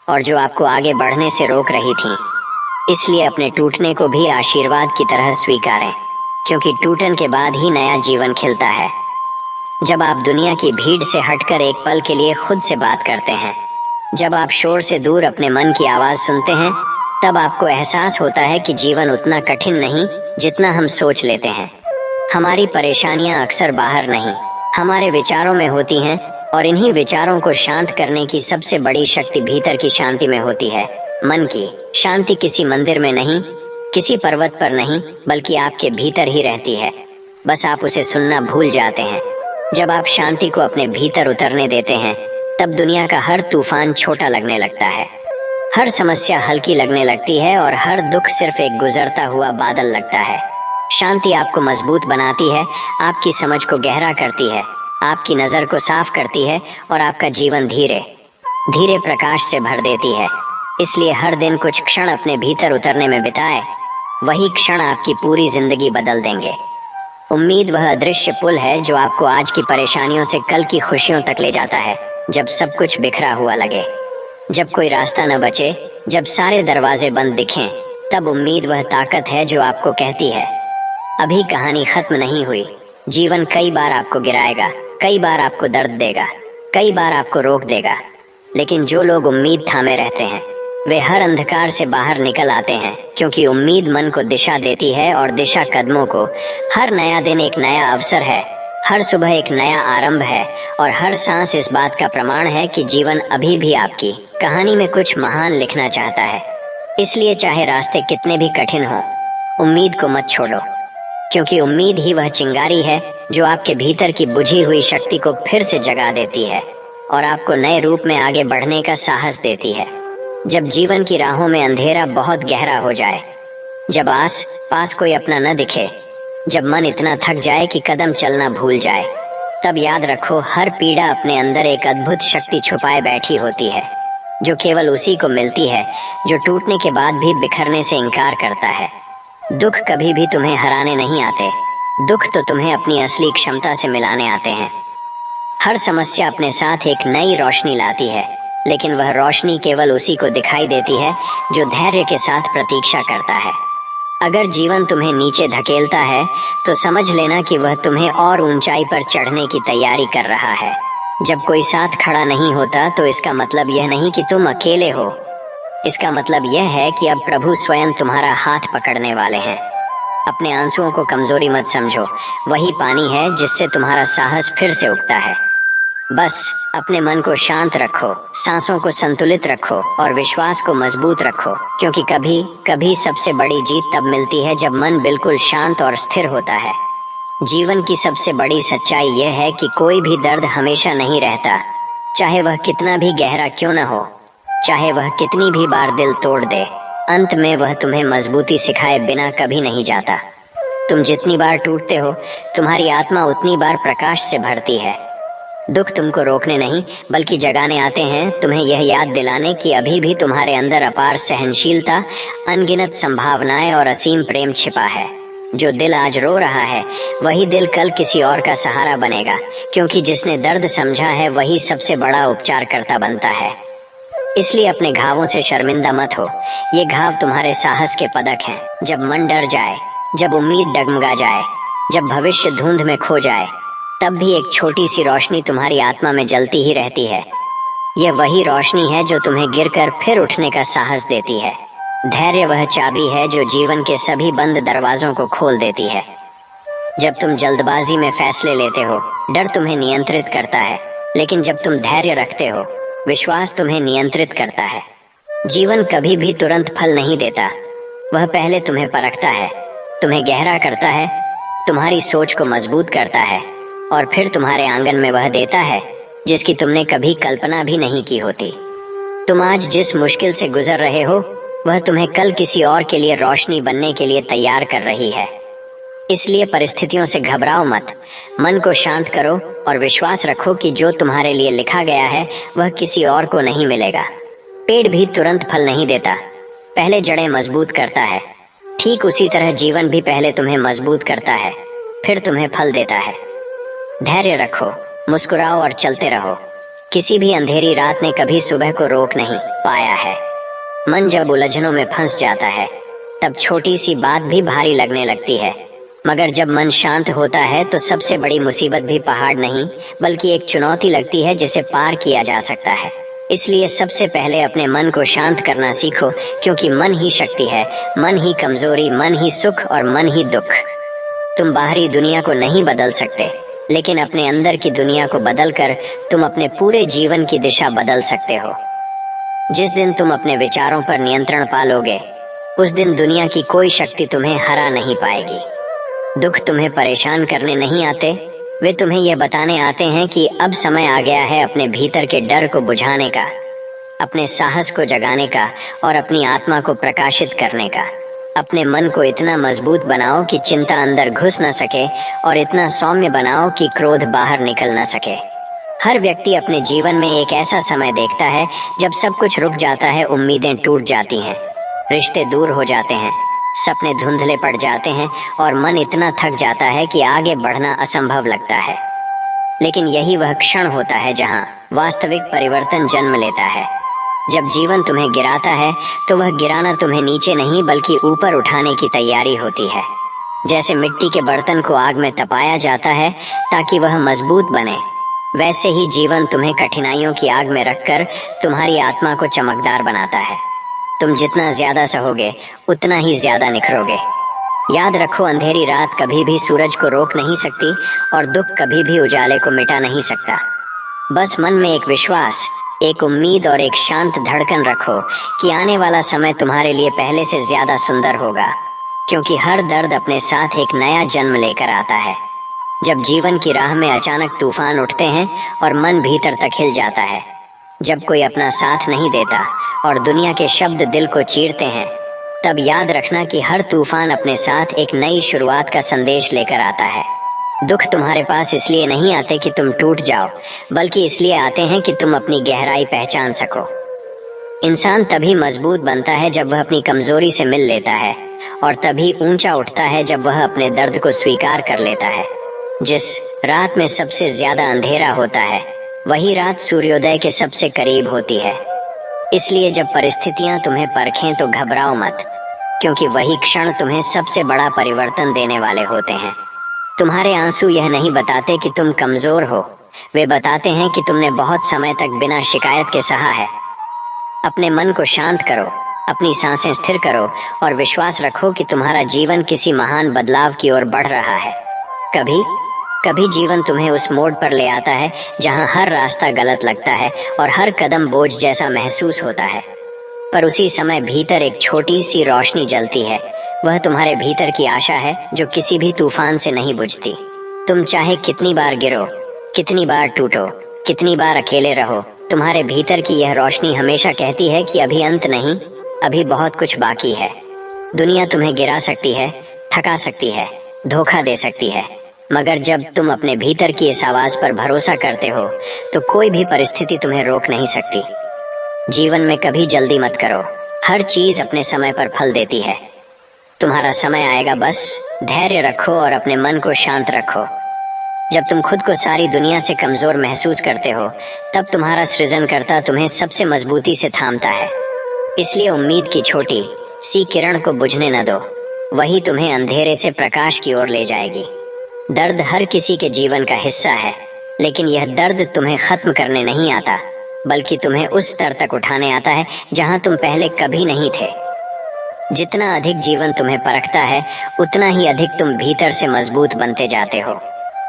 S1: और जो आपको आगे बढ़ने से रोक रही थीं। इसलिए अपने टूटने को भी आशीर्वाद की तरह स्वीकारें, क्योंकि टूटन के बाद ही नया जीवन खिलता है। जब आप दुनिया की भीड़ से हटकर एक पल के लिए खुद से बात करते हैं, जब आप शोर से दूर अपने मन की आवाज सुनते हैं, तब आपको एहसास होता है कि जीवन उतना कठिन नहीं जितना हम सोच लेते हैं। हमारी परेशानियां अक्सर बाहर नहीं, हमारे विचारों में होती हैं, और इन्हीं विचारों को शांत करने की सबसे बड़ी शक्ति भीतर की शांति में होती है। मन की शांति किसी मंदिर में नहीं, किसी पर्वत पर नहीं, बल्कि आपके भीतर ही रहती है। बस आप उसे सुनना भूल जाते हैं। जब आप शांति को अपने भीतर उतरने देते हैं, तब दुनिया का हर तूफान छोटा लगने लगता है, हर समस्या हल्की लगने लगती है और हर दुख सिर्फ एक गुजरता हुआ बादल लगता है। शांति आपको मजबूत बनाती है, आपकी समझ को गहरा करती है, आपकी नज़र को साफ करती है और आपका जीवन धीरे धीरे प्रकाश से भर देती है। इसलिए हर दिन कुछ क्षण अपने भीतर उतरने में बिताए, वही क्षण आपकी पूरी जिंदगी बदल देंगे। उम्मीद वह अदृश्य पुल है जो आपको आज की परेशानियों से कल की खुशियों तक ले जाता है। जब सब कुछ बिखरा हुआ लगे, जब कोई रास्ता न बचे, जब सारे दरवाजे बंद दिखें, तब उम्मीद वह ताकत है जो आपको कहती है, अभी कहानी खत्म नहीं हुई। जीवन कई बार आपको गिराएगा, कई बार आपको दर्द देगा, कई बार आपको रोक देगा, लेकिन जो लोग उम्मीद थामे रहते हैं, वे हर अंधकार से बाहर निकल आते हैं, क्योंकि उम्मीद मन को दिशा देती है और दिशा कदमों को। हर नया दिन एक नया अवसर है, हर सुबह एक नया आरंभ है और हर सांस इस बात का प्रमाण है कि जीवन अभी भी आपकी कहानी में कुछ महान लिखना चाहता है। इसलिए चाहे रास्ते कितने भी कठिन हों, उम्मीद को मत छोड़ो, क्योंकि उम्मीद ही वह चिंगारी है जो आपके भीतर की बुझी हुई शक्ति को फिर से जगा देती है और आपको नए रूप में आगे बढ़ने का साहस देती है। जब जीवन की राहों में अंधेरा बहुत गहरा हो जाए, जब आस पास कोई अपना न दिखे, जब मन इतना थक जाए कि कदम चलना भूल जाए, तब याद रखो हर पीड़ा अपने अंदर एक अद्भुत शक्ति छुपाए बैठी होती है, जो केवल उसी को मिलती है जो टूटने के बाद भी बिखरने से इनकार करता है। दुख कभी भी तुम्हें हराने नहीं आते, दुख तो तुम्हें अपनी असली क्षमता से मिलाने आते हैं। हर समस्या अपने साथ एक नई रोशनी लाती है, लेकिन वह रोशनी केवल उसी को दिखाई देती है जो धैर्य के साथ प्रतीक्षा करता है। अगर जीवन तुम्हें नीचे धकेलता है तो समझ लेना कि वह तुम्हें और ऊंचाई पर चढ़ने की तैयारी कर रहा है। जब कोई साथ खड़ा नहीं होता तो इसका मतलब यह नहीं कि तुम अकेले हो, इसका मतलब यह है कि अब प्रभु स्वयं तुम्हारा हाथ पकड़ने वाले हैं। अपने आंसुओं को कमजोरी मत समझो, वही पानी है जिससे तुम्हारा साहस फिर से उगता है। बस अपने मन को शांत रखो, सांसों को संतुलित रखो और विश्वास को मजबूत रखो, क्योंकि कभी कभी सबसे बड़ी जीत तब मिलती है जब मन बिल्कुल शांत और स्थिर होता है। जीवन की सबसे बड़ी सच्चाई यह है कि कोई भी दर्द हमेशा नहीं रहता, चाहे वह कितना भी गहरा क्यों न हो, चाहे वह कितनी भी बार दिल तोड़ दे, अंत में वह तुम्हें मजबूती सिखाए बिना कभी नहीं जाता। तुम जितनी बार टूटते हो, तुम्हारी आत्मा उतनी बार प्रकाश से भरती है। दुख तुमको रोकने नहीं बल्कि जगाने आते हैं, तुम्हें यह याद दिलाने कि अभी भी तुम्हारे अंदर अपार सहनशीलता, अनगिनत संभावनाएं और असीम प्रेम छिपा है। जो दिल आज रो रहा है वही दिल कल किसी और का सहारा बनेगा, क्योंकि जिसने दर्द समझा है वही सबसे बड़ा उपचारकर्ता बनता है। इसलिए अपने घावों से शर्मिंदा मत हो, ये घाव तुम्हारे साहस के पदक हैं। जब मन डर जाए, जब उम्मीद डगमगा जाए, जब भविष्य धुंध में खो जाए, तब भी एक छोटी सी रोशनी तुम्हारी आत्मा में जलती ही रहती है। यह वही रोशनी है जो तुम्हें गिरकर फिर उठने का साहस देती है। धैर्य वह चाबी है जो जीवन के सभी बंद दरवाजों को खोल देती है। जब तुम जल्दबाजी में फैसले लेते हो, डर तुम्हें नियंत्रित करता है, लेकिन जब तुम धैर्य रखते हो, विश्वास तुम्हें नियंत्रित करता है। जीवन कभी भी तुरंत फल नहीं देता, वह पहले तुम्हें परखता है, तुम्हें गहरा करता है, तुम्हारी सोच को मजबूत करता है और फिर तुम्हारे आंगन में वह देता है जिसकी तुमने कभी कल्पना भी नहीं की होती। तुम आज जिस मुश्किल से गुजर रहे हो, वह तुम्हें कल किसी और के लिए रोशनी बनने के लिए तैयार कर रही है। इसलिए परिस्थितियों से घबराओ मत, मन को शांत करो और विश्वास रखो कि जो तुम्हारे लिए लिखा गया है वह किसी और को नहीं मिलेगा। पेड़ भी तुरंत फल नहीं देता, पहले जड़ें मजबूत करता है। ठीक उसी तरह जीवन भी पहले तुम्हें मजबूत करता है, फिर तुम्हें फल देता है। धैर्य रखो, मुस्कुराओ और चलते रहो। किसी भी अंधेरी रात ने कभी सुबह को रोक नहीं पाया है। मन जब उलझनों में फंस जाता है तब छोटी सी बात भी भारी लगने लगती है, मगर जब मन शांत होता है तो सबसे बड़ी मुसीबत भी पहाड़ नहीं बल्कि एक चुनौती लगती है जिसे पार किया जा सकता है। इसलिए सबसे पहले अपने मन को शांत करना सीखो, क्योंकि मन ही शक्ति है, मन ही कमजोरी, मन ही सुख और मन ही दुख। तुम बाहरी दुनिया को नहीं बदल सकते, लेकिन अपने अंदर की दुनिया को बदलकर तुम अपने पूरे जीवन की दिशा बदल सकते हो। जिस दिन तुम अपने विचारों पर नियंत्रण पालोगे, उस दिन दुनिया की कोई शक्ति तुम्हें हरा नहीं पाएगी। दुख तुम्हें परेशान करने नहीं आते, वे तुम्हें यह बताने आते हैं कि अब समय आ गया है अपने भीतर के डर को बुझाने का, अपने साहस को जगाने का और अपनी आत्मा को प्रकाशित करने का। अपने मन को इतना मजबूत बनाओ कि चिंता अंदर घुस न सके और इतना सौम्य बनाओ कि क्रोध बाहर निकल न सके। हर व्यक्ति अपने जीवन में एक ऐसा समय देखता है जब सब कुछ रुक जाता है, उम्मीदें टूट जाती हैं, रिश्ते दूर हो जाते हैं, सपने धुंधले पड़ जाते हैं और मन इतना थक जाता है कि आगे बढ़ना असंभव लगता है। लेकिन यही वह क्षण होता है जहां वास्तविक परिवर्तन जन्म लेता है। जब जीवन तुम्हें गिराता है तो वह गिराना तुम्हें नीचे नहीं बल्कि ऊपर उठाने की तैयारी होती है। जैसे मिट्टी के बर्तन को आग में तपाया जाता है ताकि वह मजबूत बने, वैसे ही जीवन तुम्हें कठिनाइयों की आग में रखकर तुम्हारी आत्मा को चमकदार बनाता है। तुम जितना ज्यादा सहोगे उतना ही ज्यादा निखरोगे। याद रखो, अंधेरी रात कभी भी सूरज को रोक नहीं सकती और दुख कभी भी उजाले को मिटा नहीं सकता। बस मन में एक विश्वास, एक उम्मीद और एक शांत धड़कन रखो कि आने वाला समय तुम्हारे लिए पहले से ज्यादा सुंदर होगा, क्योंकि हर दर्द अपने साथ एक नया जन्म लेकर आता है। जब जीवन की राह में अचानक तूफान उठते हैं और मन भीतर तक हिल जाता है, जब कोई अपना साथ नहीं देता और दुनिया के शब्द दिल को चीरते हैं, तब याद रखना कि हर तूफान अपने साथ एक नई शुरुआत का संदेश लेकर आता है। दुख तुम्हारे पास इसलिए नहीं आते कि तुम टूट जाओ, बल्कि इसलिए आते हैं कि तुम अपनी गहराई पहचान सको। इंसान तभी मजबूत बनता है जब वह अपनी कमजोरी से मिल लेता है, और तभी ऊंचा उठता है जब वह अपने दर्द को स्वीकार कर लेता है। जिस रात में सबसे ज्यादा अंधेरा होता है, वही रात सूर्योदय के सबसे करीब होती है। इसलिए जब परिस्थितियां तुम्हें परखें तो घबराओ मत, क्योंकि वही क्षण तुम्हें सबसे बड़ा परिवर्तन देने वाले होते हैं। तुम्हारे आंसू यह नहीं बताते कि तुम कमजोर हो, वे बताते हैं कि तुमने बहुत समय तक बिना शिकायत के सहा है। अपने मन को शांत करो, अपनी सांसें स्थिर करो और विश्वास रखो कि तुम्हारा जीवन किसी महान बदलाव की ओर बढ़ रहा है। कभी कभी जीवन तुम्हें उस मोड़ पर ले आता है जहां हर रास्ता गलत लगता है और हर कदम बोझ जैसा महसूस होता है, पर उसी समय भीतर एक छोटी सी रोशनी जलती है। वह तुम्हारे भीतर की आशा है जो किसी भी तूफान से नहीं बुझती। तुम चाहे कितनी बार गिरो, कितनी बार टूटो, कितनी बार अकेले रहो, तुम्हारे भीतर की यह रोशनी हमेशा कहती है कि अभी अंत नहीं, अभी बहुत कुछ बाकी है। दुनिया तुम्हें गिरा सकती है, थका सकती है, धोखा दे सकती है, मगर जब तुम अपने भीतर की इस आवाज पर भरोसा करते हो तो कोई भी परिस्थिति तुम्हें रोक नहीं सकती। जीवन में कभी जल्दी मत करो, हर चीज अपने समय पर फल देती है। तुम्हारा समय आएगा, बस धैर्य रखो और अपने मन को शांत रखो। जब तुम खुद को सारी दुनिया से कमजोर महसूस करते हो, तब तुम्हारा सृजनकर्ता तुम्हें सबसे मजबूती से थामता है। इसलिए उम्मीद की छोटी सी किरण को बुझने न दो, वही तुम्हें अंधेरे से प्रकाश की ओर ले जाएगी। दर्द हर किसी के जीवन का हिस्सा है, लेकिन यह दर्द तुम्हें खत्म करने नहीं आता, बल्कि तुम्हें उस स्तर तक उठाने आता है जहां तुम पहले कभी नहीं थे। जितना अधिक जीवन तुम्हें परखता है, उतना ही अधिक तुम भीतर से मजबूत बनते जाते हो।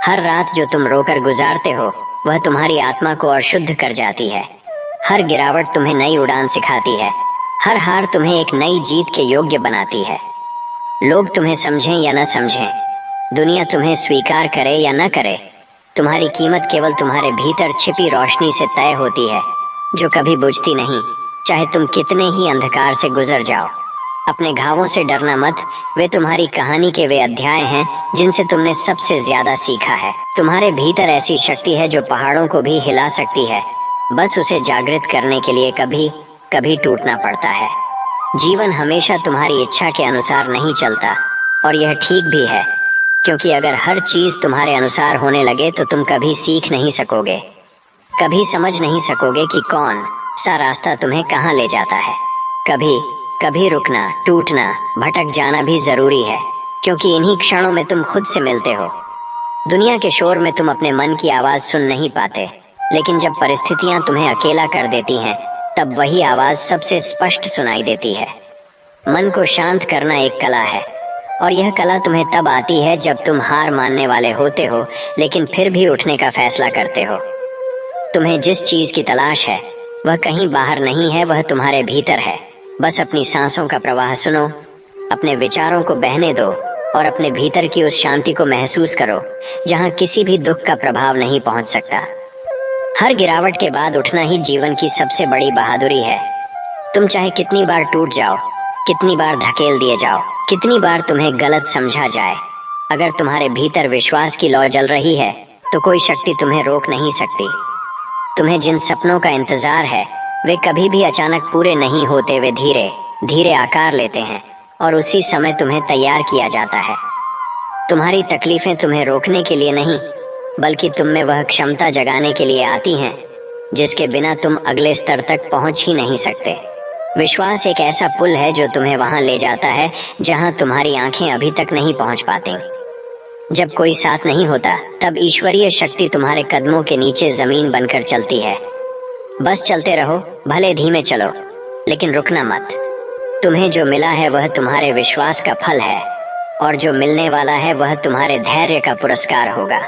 S1: हर रात जो तुम रोकर गुजारते हो, वह तुम्हारी आत्मा को और शुद्ध कर जाती है। हर गिरावट तुम्हें नई उड़ान सिखाती है, हर हार तुम्हें एक नई जीत के योग्य बनाती है। लोग तुम्हें समझें या न समझें, दुनिया तुम्हें स्वीकार करे या न करे, तुम्हारी कीमत केवल तुम्हारे भीतर छिपी रोशनी से तय होती है, जो कभी बुझती नहीं, चाहे तुम कितने ही अंधकार से गुजर जाओ। अपने घावों से डरना मत, वे तुम्हारी कहानी के वे अध्याय हैं जिनसे तुमने सबसे ज्यादा सीखा है। तुम्हारे भीतर ऐसी शक्ति है जो पहाड़ों को भी हिला सकती है, बस उसे जागृत करने के लिए कभी कभी टूटना पड़ता है। जीवन हमेशा तुम्हारी इच्छा के अनुसार नहीं चलता, और यह ठीक भी है, क्योंकि अगर हर चीज तुम्हारे अनुसार होने लगे तो तुम कभी सीख नहीं सकोगे, कभी समझ नहीं सकोगे कि कौन सा रास्ता तुम्हें कहाँ ले जाता है। कभी कभी रुकना, टूटना, भटक जाना भी जरूरी है, क्योंकि इन्हीं क्षणों में तुम खुद से मिलते हो। दुनिया के शोर में तुम अपने मन की आवाज सुन नहीं पाते, लेकिन जब परिस्थितियां तुम्हें अकेला कर देती हैं, तब वही आवाज सबसे स्पष्ट सुनाई देती है। मन को शांत करना एक कला है, और यह कला तुम्हें तब आती है जब तुम हार मानने वाले होते हो, लेकिन फिर भी उठने का फैसला करते हो। तुम्हें जिस चीज की तलाश है वह कहीं बाहर नहीं है, वह तुम्हारे भीतर है। बस अपनी सांसों का प्रवाह सुनो, अपने विचारों को बहने दो और अपने भीतर की उस शांति को महसूस करो जहां किसी भी दुख का प्रभाव नहीं पहुंच सकता। हर गिरावट के बाद उठना ही जीवन की सबसे बड़ी बहादुरी है। तुम चाहे कितनी बार टूट जाओ, कितनी बार धकेल दिए जाओ, कितनी बार तुम्हें गलत समझा जाए, अगर तुम्हारे भीतर विश्वास की लौ जल रही है तो कोई शक्ति तुम्हें रोक नहीं सकती। तुम्हें जिन सपनों का इंतजार है वे कभी भी अचानक पूरे नहीं होते, वे धीरे धीरे आकार लेते हैं और उसी समय तुम्हें तैयार किया जाता है। तुम्हारी तकलीफें तुम्हें रोकने के लिए नहीं, बल्कि तुम में वह क्षमता जगाने के लिए आती हैं जिसके बिना तुम अगले स्तर तक पहुंच ही नहीं सकते। विश्वास एक ऐसा पुल है जो तुम्हें वहां ले जाता है जहां तुम्हारी आंखें अभी तक नहीं पहुंच पाती। जब कोई साथ नहीं होता, तब ईश्वरीय शक्ति तुम्हारे कदमों के नीचे जमीन बनकर चलती है। बस चलते रहो, भले धीमे चलो, लेकिन रुकना मत। तुम्हें जो मिला है वह तुम्हारे विश्वास का फल है। और जो मिलने वाला है वह तुम्हारे धैर्य का पुरस्कार होगा।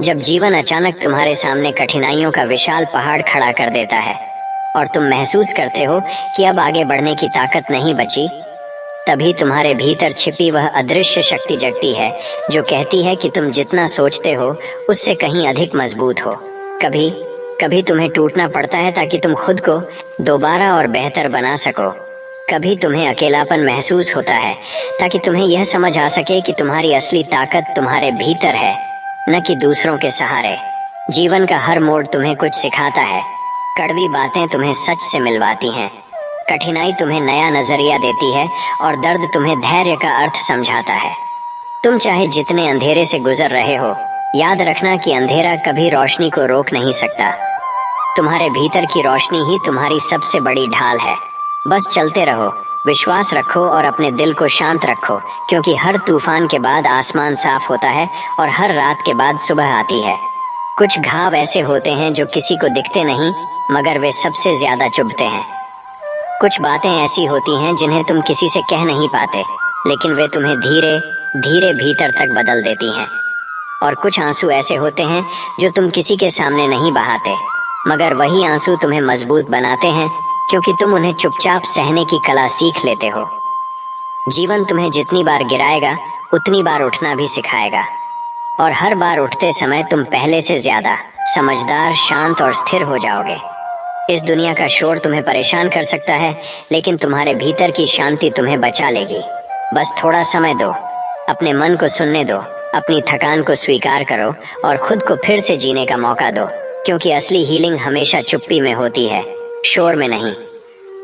S1: जब जीवन अचानक तुम्हारे सामने कठिनाइयों का विशाल पहाड़ खड़ा कर देता है और तुम महसूस करते हो कि अब आगे बढ़ने की ताकत नहीं बची, तभी तुम्हारे भीतर छिपी वह अदृश्य शक्ति जगती है जो कहती है कि तुम जितना सोचते हो उससे कहीं अधिक मजबूत हो। कभी कभी तुम्हें टूटना पड़ता है ताकि तुम खुद को दोबारा और बेहतर बना सको। कभी तुम्हें अकेलापन महसूस होता है ताकि तुम्हें यह समझ आ सके कि तुम्हारी असली ताकत तुम्हारे भीतर है, न कि दूसरों के सहारे। जीवन का हर मोड़ तुम्हें कुछ सिखाता है। कड़वी बातें तुम्हें सच से मिलवाती हैं, कठिनाई तुम्हें नया नजरिया देती है और दर्द तुम्हें धैर्य का अर्थ समझाता है। तुम चाहे जितने अंधेरे से गुजर रहे हो, याद रखना कि अंधेरा कभी रोशनी को रोक नहीं सकता। तुम्हारे भीतर की रोशनी ही तुम्हारी सबसे बड़ी ढाल है। बस चलते रहो, विश्वास रखो और अपने दिल को शांत रखो, क्योंकि हर तूफान के बाद आसमान साफ होता है और हर रात के बाद सुबह आती है। कुछ घाव ऐसे होते हैं जो किसी को दिखते नहीं, मगर वे सबसे ज्यादा चुभते हैं। कुछ बातें ऐसी होती हैं जिन्हें तुम किसी से कह नहीं पाते, लेकिन वे तुम्हें धीरे धीरे भीतर तक बदल देती हैं। और कुछ आंसू ऐसे होते हैं जो तुम किसी के सामने नहीं बहाते, मगर वही आंसू तुम्हें मजबूत बनाते हैं, क्योंकि तुम उन्हें चुपचाप सहने की कला सीख लेते हो। जीवन तुम्हें जितनी बार गिराएगा उतनी बार उठना भी सिखाएगा, और हर बार उठते समय तुम पहले से ज्यादा समझदार, शांत और स्थिर हो जाओगे। इस दुनिया का शोर तुम्हें परेशान कर सकता है, लेकिन तुम्हारे भीतर की शांति तुम्हें बचा लेगी। बस थोड़ा समय दो, अपने मन को सुनने दो, अपनी थकान को स्वीकार करो और खुद को फिर से जीने का मौका दो, क्योंकि असली हीलिंग हमेशा चुप्पी में होती है, शोर में नहीं।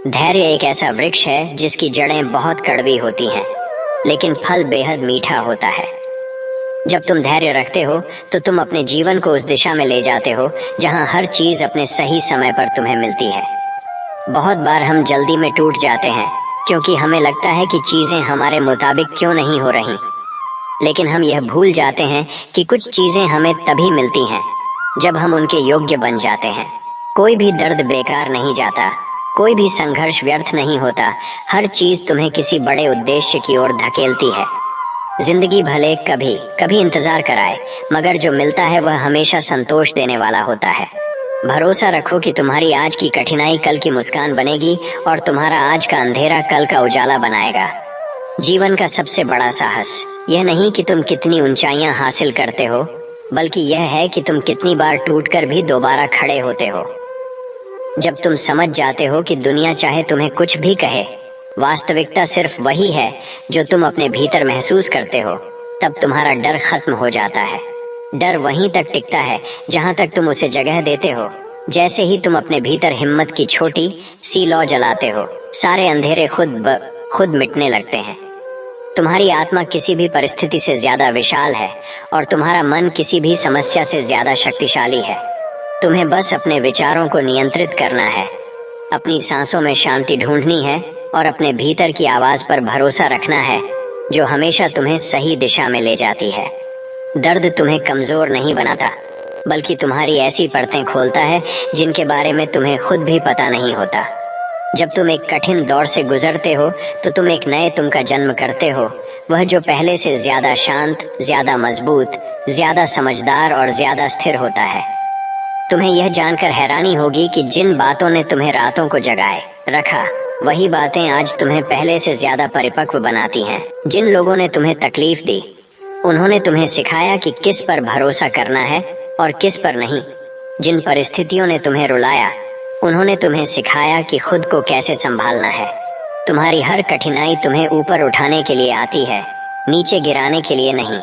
S1: धैर्य एक ऐसा वृक्ष है जिसकी जड़ें बहुत कड़वी होती हैं, लेकिन फल बेहद मीठा होता है। जब तुम धैर्य रखते हो तो तुम अपने जीवन को उस दिशा में ले जाते हो जहां हर चीज अपने सही समय पर तुम्हें मिलती है। बहुत बार हम जल्दी में टूट जाते हैं क्योंकि हमें लगता है कि चीजें हमारे मुताबिक क्यों नहीं हो रही, लेकिन हम यह भूल जाते हैं कि कुछ चीजें हमें तभी मिलती हैं जब हम उनके योग्य बन जाते हैं। कोई भी दर्द बेकार नहीं जाता, कोई भी संघर्ष व्यर्थ नहीं होता। हर चीज तुम्हें किसी बड़े उद्देश्य की ओर धकेलती है। जिंदगी भले कभी कभी इंतजार कराए, मगर जो मिलता है वह हमेशा संतोष देने वाला होता है। भरोसा रखो कि तुम्हारी आज की कठिनाई कल की मुस्कान बनेगी और तुम्हारा आज का अंधेरा कल का उजाला बनाएगा। जीवन का सबसे बड़ा साहस यह नहीं कि तुम कितनी ऊंचाइयां हासिल करते हो, बल्कि यह है कि तुम कितनी बार टूटकर भी दोबारा खड़े होते हो। जब तुम समझ जाते हो कि दुनिया चाहे तुम्हें कुछ भी कहे, वास्तविकता सिर्फ वही है जो तुम अपने भीतर महसूस करते हो, तब तुम्हारा डर खत्म हो जाता है। डर वहीं तक टिकता है जहां तक तुम उसे जगह देते हो। जैसे ही तुम अपने भीतर हिम्मत की छोटी सी लौ जलाते हो, सारे अंधेरे खुद मिटने लगते हैं। तुम्हारी आत्मा किसी भी परिस्थिति से ज्यादा विशाल है और तुम्हारा मन किसी भी समस्या से ज्यादा शक्तिशाली है। तुम्हें बस अपने विचारों को नियंत्रित करना है, अपनी सांसों में शांति ढूंढनी है और अपने भीतर की आवाज पर भरोसा रखना है, जो हमेशा तुम्हें सही दिशा में ले जाती है। दर्द तुम्हें कमजोर नहीं बनाता, बल्कि तुम्हारी ऐसी परतें खोलता है जिनके बारे में तुम्हें खुद भी पता नहीं होता। जब तुम एक कठिन दौर से गुजरते हो तो तुम एक नए तुम का जन्म करते हो, वह जो पहले से ज्यादा शांत, ज्यादा मजबूत, ज्यादा समझदार और ज्यादा स्थिर होता है। तुम्हें यह जानकर हैरानी होगी कि जिन बातों ने तुम्हें रातों को जगाए रखा, वही बातें आज तुम्हें पहले से ज्यादा परिपक्व बनाती हैं। जिन लोगों ने तुम्हें तकलीफ दी, उन्होंने तुम्हें सिखाया कि किस पर भरोसा करना है और किस पर नहीं। जिन परिस्थितियों ने तुम्हें रुलाया, उन्होंने तुम्हें सिखाया कि खुद को कैसे संभालना है। तुम्हारी हर कठिनाई तुम्हें ऊपर उठाने के लिए आती है, नीचे गिराने के लिए नहीं।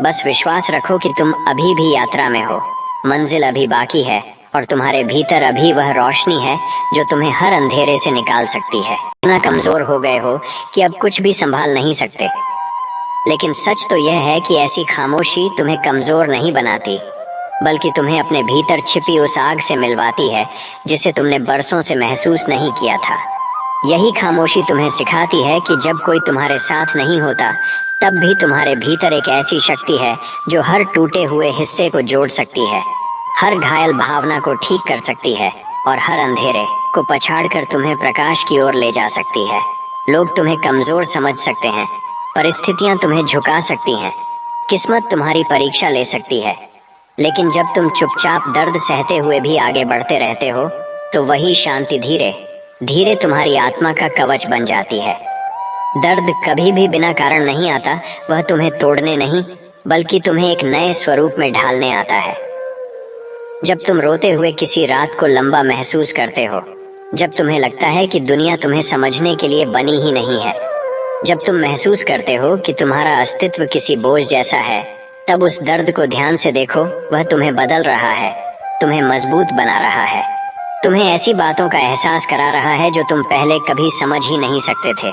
S1: बस विश्वास रखो कि तुम अभी भी यात्रा में हो, मंजिल अभी बाकी है और तुम्हारे भीतर अभी वह रोशनी है जो तुम्हें हर अंधेरे से निकाल सकती है। इतना कमजोर हो गए हो कि अब कुछ भी संभाल नहीं सकते, लेकिन सच तो यह है कि ऐसी खामोशी तुम्हें कमजोर नहीं बनाती, बल्कि तुम्हें अपने भीतर छिपी उस आग से मिलवाती है जिसे तुमने बरसों से महसूस नहीं किया था। यही खामोशी तुम्हें सिखाती है कि जब कोई तुम्हारे साथ नहीं होता, तब भी तुम्हारे भीतर एक ऐसी शक्ति है जो हर टूटे हुए हिस्से को जोड़ सकती है, हर घायल भावना को ठीक कर सकती है और हर अंधेरे को पछाड़कर तुम्हें प्रकाश की ओर ले जा सकती है। लोग तुम्हें कमजोर समझ सकते हैं, परिस्थितियां तुम्हें झुका सकती हैं, किस्मत तुम्हारी परीक्षा ले सकती है, लेकिन जब तुम चुपचाप दर्द सहते हुए भी आगे बढ़ते रहते हो, तो वही शांति धीरे धीरे तुम्हारी आत्मा का कवच बन जाती है। दर्द कभी भी बिना कारण नहीं आता, वह तुम्हें तोड़ने नहीं, बल्कि तुम्हें एक नए स्वरूप में ढालने आता है। जब तुम रोते हुए किसी रात को लंबा महसूस करते हो, जब तुम्हें लगता है कि दुनिया तुम्हें समझने के लिए बनी ही नहीं है, जब तुम महसूस करते हो कि तुम्हारा अस्तित्व किसी बोझ जैसा है, तब उस दर्द को ध्यान से देखो। वह तुम्हें बदल रहा है, तुम्हें मजबूत बना रहा है, तुम्हें ऐसी बातों का एहसास करा रहा है जो तुम पहले कभी समझ ही नहीं सकते थे।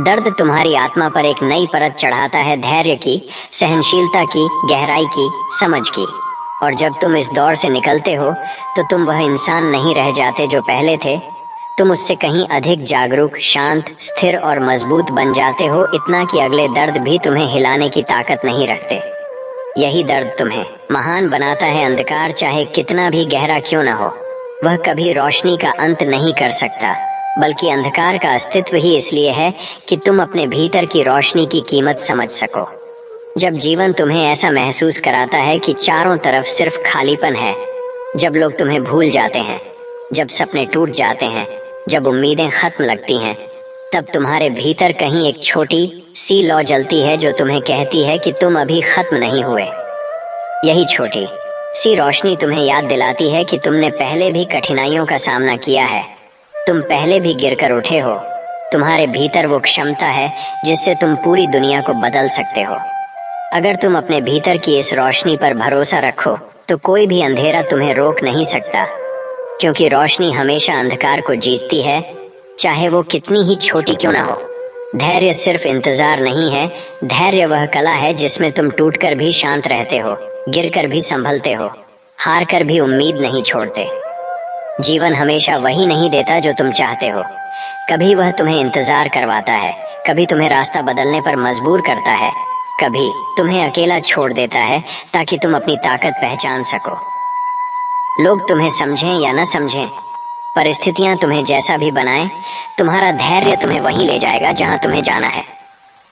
S1: दर्द तुम्हारी आत्मा पर एक नई परत चढ़ाता है, धैर्य की, सहनशीलता की, गहराई की, समझ की। और जब तुम इस दौर से निकलते हो, तो तुम वह इंसान नहीं रह जाते जो पहले थे। तुम उससे कहीं अधिक जागरूक, शांत, स्थिर और मजबूत बन जाते हो, इतना कि अगले दर्द भी तुम्हें हिलाने की ताकत नहीं रखते। यही दर्द तुम्हें महान बनाता है। अंधकार चाहे कितना भी गहरा क्यों न हो, वह कभी रोशनी का अंत नहीं कर सकता, बल्कि अंधकार का अस्तित्व ही इसलिए है कि तुम अपने भीतर की रोशनी की कीमत समझ सको। जब जीवन तुम्हें ऐसा महसूस कराता है कि चारों तरफ सिर्फ खालीपन है, जब लोग तुम्हें भूल जाते हैं, जब सपने टूट जाते हैं, जब उम्मीदें खत्म लगती हैं, तब तुम्हारे भीतर कहीं एक छोटी सी लौ जलती है जो तुम्हें कहती है कि तुम अभी खत्म नहीं हुए। यही छोटी सी रोशनी तुम्हें याद दिलाती है कि तुमने पहले भी कठिनाइयों का सामना किया है, तुम पहले भी गिरकर उठे हो। तुम्हारे भीतर वो क्षमता है जिससे तुम पूरी दुनिया को बदल सकते हो। अगर तुम अपने भीतर की इस रोशनी पर भरोसा रखो, तो कोई भी अंधेरा तुम्हें रोक नहीं सकता, क्योंकि रोशनी हमेशा अंधकार को जीतती है, चाहे वो कितनी ही छोटी क्यों ना हो। धैर्य सिर्फ इंतजार नहीं है, धैर्य वह कला है जिसमें तुम टूटकर भी शांत रहते हो, गिरकर भी संभलते हो, हार कर भी उम्मीद नहीं छोड़ते। जीवन हमेशा वही नहीं देता जो तुम चाहते हो। कभी वह तुम्हें इंतजार करवाता है, कभी तुम्हें रास्ता बदलने पर मजबूर करता है, कभी तुम्हें अकेला छोड़ देता है ताकि तुम अपनी ताकत पहचान सको। लोग तुम्हें समझें या न समझें, परिस्थितियां तुम्हें जैसा भी बनाएं, तुम्हारा धैर्य तुम्हें वहीं ले जाएगा जहां तुम्हें जाना है।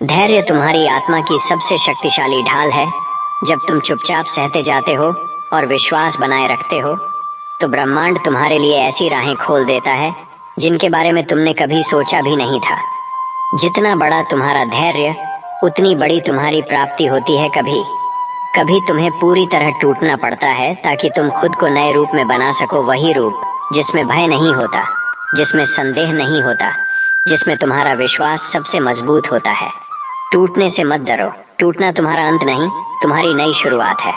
S1: धैर्य तुम्हारी आत्मा की सबसे शक्तिशाली ढाल है। जब तुम चुपचाप सहते जाते हो और विश्वास बनाए रखते हो, तो ब्रह्मांड तुम्हारे लिए ऐसी राहें खोल देता है जिनके बारे में तुमने कभी सोचा भी नहीं था। जितना बड़ा तुम्हारा धैर्य, उतनी बड़ी तुम्हारी प्राप्ति होती है। कभी कभी तुम्हें पूरी तरह टूटना पड़ता है ताकि तुम खुद को नए रूप में बना सको, वही रूप जिसमें भय नहीं होता, जिसमें संदेह नहीं होता, जिसमें तुम्हारा विश्वास सबसे मजबूत होता है। टूटने से मत डरो, टूटना तुम्हारा अंत नहीं, तुम्हारी नई शुरुआत है।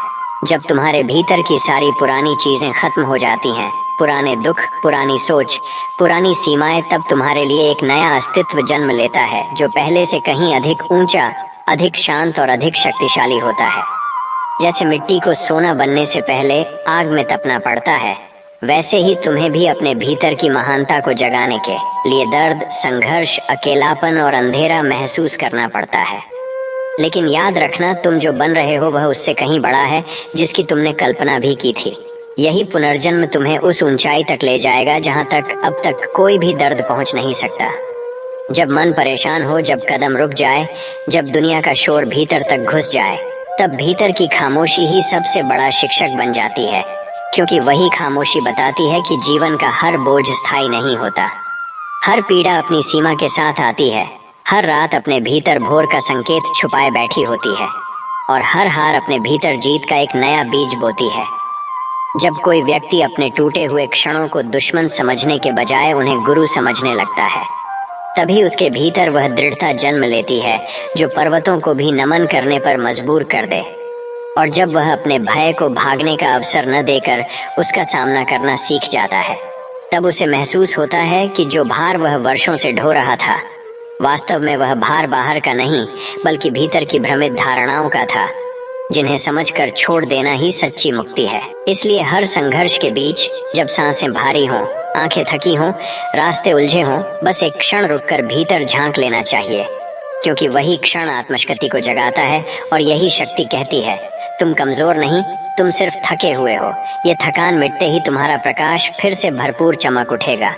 S1: जब तुम्हारे भीतर की सारी पुरानी चीजें खत्म हो जाती हैं, पुराने दुख, पुरानी सोच, पुरानी सीमाएं, तब तुम्हारे लिए एक नया अस्तित्व जन्म लेता है जो पहले से कहीं अधिक ऊंचा, अधिक शांत और अधिक शक्तिशाली होता है। जैसे मिट्टी को सोना बनने से पहले आग में तपना पड़ता है, वैसे ही तुम्हें भी अपने भीतर की महानता को जगाने के लिए दर्द, संघर्ष, अकेलापन और अंधेरा महसूस करना पड़ता है। लेकिन याद रखना, तुम जो बन रहे हो वह उससे कहीं बड़ा है जिसकी तुमने कल्पना भी की थी। यही पुनर्जन्म तुम्हें उस ऊंचाई तक ले जाएगा जहां तक अब तक कोई भी दर्द पहुंच नहीं सकता। जब मन परेशान हो, जब कदम रुक जाए, जब दुनिया का शोर भीतर तक घुस जाए, तब भीतर की खामोशी ही सबसे बड़ा शिक्षक बन जाती है, क्योंकि वही खामोशी बताती है कि जीवन का हर बोझ स्थायी नहीं होता। हर पीड़ा अपनी सीमा के साथ आती है, हर रात अपने भीतर भोर का संकेत छुपाए बैठी होती है, और हर हार अपने भीतर जीत का एक नया बीज बोती है। जब कोई व्यक्ति अपने टूटे हुए क्षणों को दुश्मन समझने के बजाय उन्हें गुरु समझने लगता है, तभी उसके भीतर वह दृढ़ता जन्म लेती है जो पर्वतों को भी नमन करने पर मजबूर कर दे। और जब वह अपने भय को भागने का अवसर न देकर उसका सामना करना सीख जाता है, तब उसे महसूस होता है कि जो भार वह वर्षों से ढो रहा था, वास्तव में वह भार बाहर का नहीं, बल्कि भीतर की भ्रमित धारणाओं का था, जिन्हें समझकर छोड़ देना ही सच्ची मुक्ति है। इसलिए हर संघर्ष के बीच, जब सांसें भारी हों, आंखें थकी हों, रास्ते उलझे हों, बस एक क्षण रुककर भीतर झांक लेना चाहिए, क्योंकि वही क्षण आत्मशक्ति को जगाता है। और यही शक्ति कहती है, तुम कमजोर नहीं, तुम सिर्फ थके हुए हो। ये थकान मिटते ही तुम्हारा प्रकाश फिर से भरपूर चमक उठेगा,